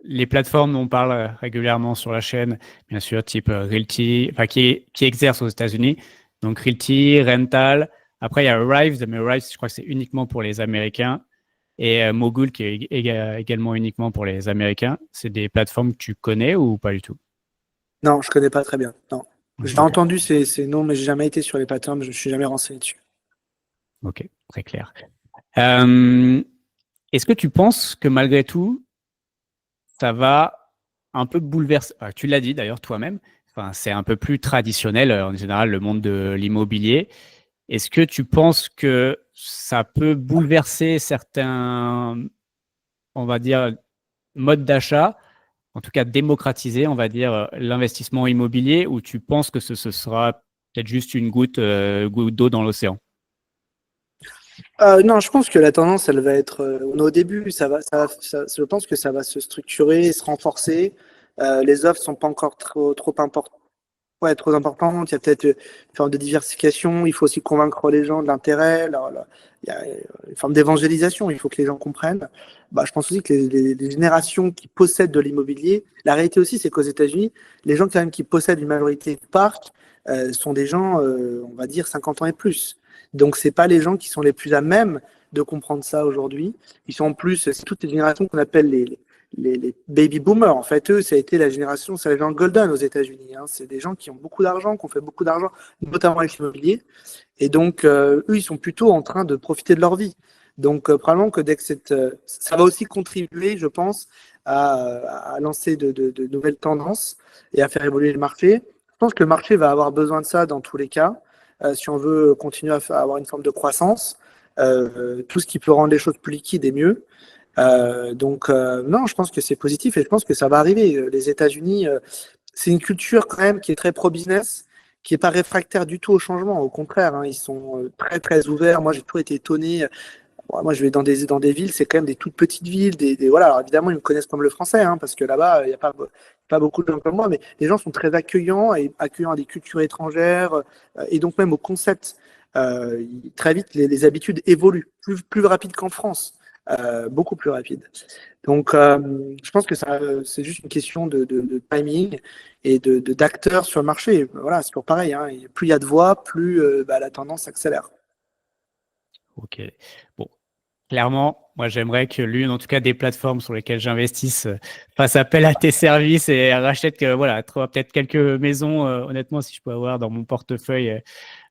les plateformes dont on parle régulièrement sur la chaîne, bien sûr, type Realty, enfin, qui exercent aux États-Unis. Donc, Realty, Rental. Après, il y a Rives, mais Rives, je crois que c'est uniquement pour les Américains. Et Mogul, qui est également uniquement pour les Américains. C'est des plateformes que tu connais ou pas du tout? Non, je connais pas très bien. Non. J'ai Ok, entendu ces noms, mais j'ai jamais été sur les patterns, je me suis jamais renseigné dessus. ok, très clair. Euh, Est-ce que tu penses que malgré tout, ça va un peu bouleverser, tu l'as dit d'ailleurs toi-même, enfin, c'est un peu plus traditionnel en général le monde de l'immobilier. Est-ce que tu penses que ça peut bouleverser certains, on va dire, modes d'achat, en tout cas démocratiser, on va dire, l'investissement immobilier, ou tu penses que ce sera peut-être juste une goutte d'eau dans l'océan? Non, je pense que la tendance, elle va être. On est au début, je pense que ça va se structurer, se renforcer. Les offres sont pas encore trop importantes. Ouais, trop importante. Il y a peut-être une forme de diversification. Il faut aussi convaincre les gens de l'intérêt. Il y a une forme d'évangélisation. Il faut que les gens comprennent. Bah, je pense aussi que les générations qui possèdent de l'immobilier, la réalité aussi, c'est qu'aux États-Unis, les gens quand même qui possèdent une majorité de parcs sont des gens, on va dire, 50 ans et plus. Donc, c'est pas les gens qui sont les plus à même de comprendre ça aujourd'hui. Ils sont en plus, c'est toutes les générations qu'on appelle les baby boomers. En fait, eux, ça a été la génération, c'est la génération golden aux États-Unis. Hein. C'est des gens qui ont beaucoup d'argent, qui ont fait beaucoup d'argent, notamment avec l'immobilier. Et donc, eux, ils sont plutôt en train de profiter de leur vie. Donc, probablement que dès que ça va aussi contribuer, je pense, à lancer de nouvelles tendances et à faire évoluer le marché. Je pense que le marché va avoir besoin de ça dans tous les cas, si on veut continuer à avoir une forme de croissance. Tout ce qui peut rendre les choses plus liquides est mieux. Non, je pense que c'est positif et je pense que ça va arriver. Les États-Unis, c'est une culture quand même qui est très pro-business, qui n'est pas réfractaire du tout au changement. Au contraire, hein, ils sont très très ouverts. Moi, j'ai toujours été étonné. Moi, je vais dans des villes, c'est quand même des toutes petites villes. Voilà. Alors, évidemment, ils me connaissent comme le français, hein, parce que là-bas, il n'y a pas beaucoup de gens comme moi, mais les gens sont très accueillants et accueillants à des cultures étrangères et donc même au concept. Très vite, les habitudes évoluent, plus rapide qu'en France, beaucoup plus rapide. Donc, je pense que c'est juste une question de timing et d'acteurs sur le marché. Voilà, c'est toujours pareil. Hein. Plus il y a de voix, plus la tendance s'accélère. Ok. Bon, clairement, moi j'aimerais que l'une, en tout cas des plateformes sur lesquelles j'investisse, fasse appel à tes services et rachète que, voilà, peut-être quelques maisons. Honnêtement, si je peux avoir dans mon portefeuille,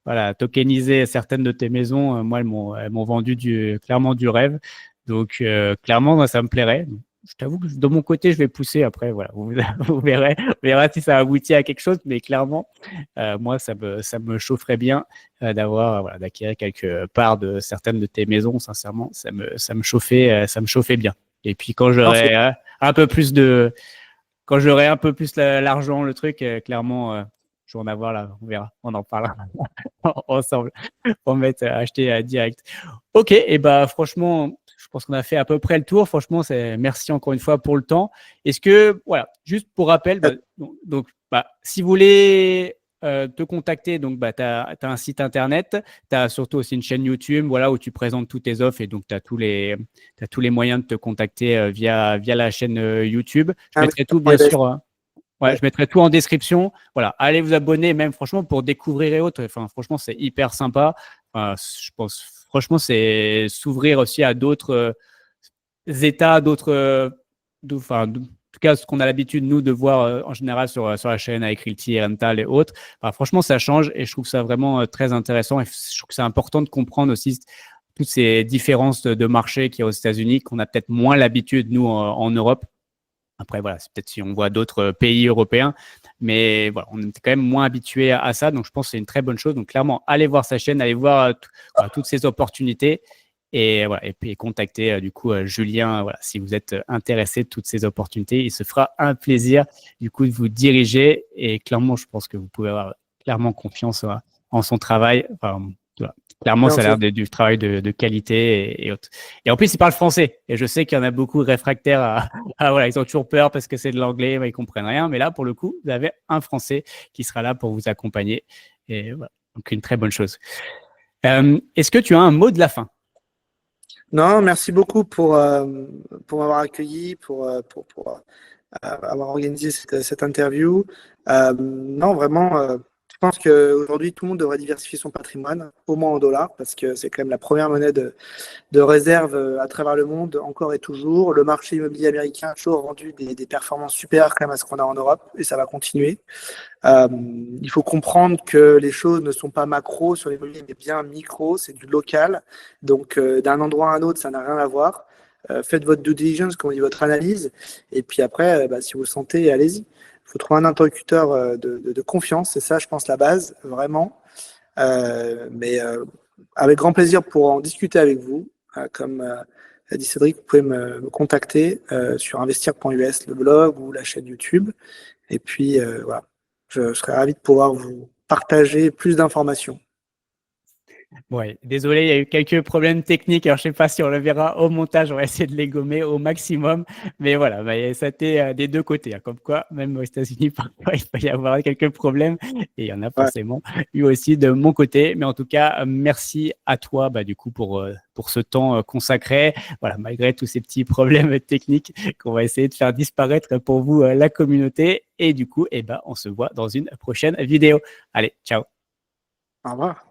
voilà, tokeniser certaines de tes maisons, moi elles m'ont vendu clairement du rêve. Donc clairement, moi ça me plairait. Je t'avoue que de mon côté, je vais pousser après. Voilà, vous verrez, on verra si ça aboutit à quelque chose. Mais clairement, moi, ça me chaufferait bien d'avoir, voilà, d'acquérir quelques parts de certaines de tes maisons. Sincèrement, ça me chauffait bien. Et puis Non, c'est un peu plus de, quand j'aurai un peu plus l'argent, le truc, clairement, je vais en avoir là. On verra, on en parlera ensemble pour mettre acheter direct. Ok, et bah franchement, je pense qu'on a fait à peu près le tour. Franchement, merci encore une fois pour le temps. Est-ce que, voilà, juste pour rappel, si vous voulez te contacter, donc tu as un site internet, tu as surtout aussi une chaîne YouTube, voilà, où tu présentes toutes tes offres et donc tu as t'as tous les moyens de te contacter via la chaîne YouTube. Je mettrai tout, bien sûr. Ouais, Ouais. je mettrai tout en description. Voilà, allez vous abonner, même franchement pour découvrir et autres. Enfin, franchement, c'est hyper sympa. Enfin, je pense, franchement, c'est s'ouvrir aussi à d'autres États, enfin, en tout cas, ce qu'on a l'habitude, nous, de voir en général sur la chaîne avec Realty, Rental et autres. Enfin, franchement, ça change et je trouve ça vraiment très intéressant. Et je trouve que c'est important de comprendre aussi toutes ces différences de marché qu'il y a aux États-Unis, qu'on a peut-être moins l'habitude, nous, en Europe. Après, voilà, c'est peut-être si on voit d'autres pays européens, mais voilà, on est quand même moins habitué à ça. Donc, je pense que c'est une très bonne chose. Donc, clairement, allez voir sa chaîne, allez voir voilà, toutes ces opportunités et, voilà, et puis contacter du coup Julien voilà, si vous êtes intéressé de toutes ces opportunités. Il se fera un plaisir du coup de vous diriger et clairement, je pense que vous pouvez avoir clairement confiance en son travail. Enfin, voilà. Clairement, Non, ça a l'air du travail de qualité et autres. Et en plus, il parle français. Et je sais qu'il y en a beaucoup réfractaires voilà, ils ont toujours peur parce que c'est de l'anglais, ils comprennent rien. Mais là, pour le coup, vous avez un Français qui sera là pour vous accompagner. Et voilà, donc une très bonne chose. Est-ce que tu as un mot de la fin? non, merci beaucoup pour m'avoir accueilli, avoir organisé cette interview. Non, vraiment, Je pense qu'aujourd'hui, tout le monde devrait diversifier son patrimoine, au moins en dollars, parce que c'est quand même la première monnaie de réserve à travers le monde, encore et toujours. Le marché immobilier américain a toujours rendu des performances supérieures quand même à ce qu'on a en Europe, et ça va continuer. Euh, il faut comprendre que les choses ne sont pas macro sur l'immobilier, mais bien micro, c'est du local. Donc, d'un endroit à un autre, ça n'a rien à voir. Faites votre due diligence, comme on dit, votre analyse. Et puis après, si vous le sentez, allez-y. Il faut trouver un interlocuteur de confiance. C'est ça, je pense, la base, vraiment. Mais avec grand plaisir pour en discuter avec vous. Comme a dit Cédric, vous pouvez me contacter sur investir.us, le blog ou la chaîne YouTube. Et puis, voilà. Je serais ravi de pouvoir vous partager plus d'informations. Ouais, désolé, il y a eu quelques problèmes techniques. Alors, je sais pas si on le verra au montage. On va essayer de les gommer au maximum. Mais voilà, bah, ça a été des deux côtés, hein. Comme quoi, même aux États-Unis, parfois, il peut y avoir quelques problèmes. Et il y en a Ouais. forcément eu aussi de mon côté. Mais en tout cas, merci à toi, bah, du coup, pour ce temps consacré. Voilà, malgré tous ces petits problèmes techniques qu'on va essayer de faire disparaître pour vous, la communauté. Et du coup, eh ben, on se voit dans une prochaine vidéo. Allez, ciao. Au revoir.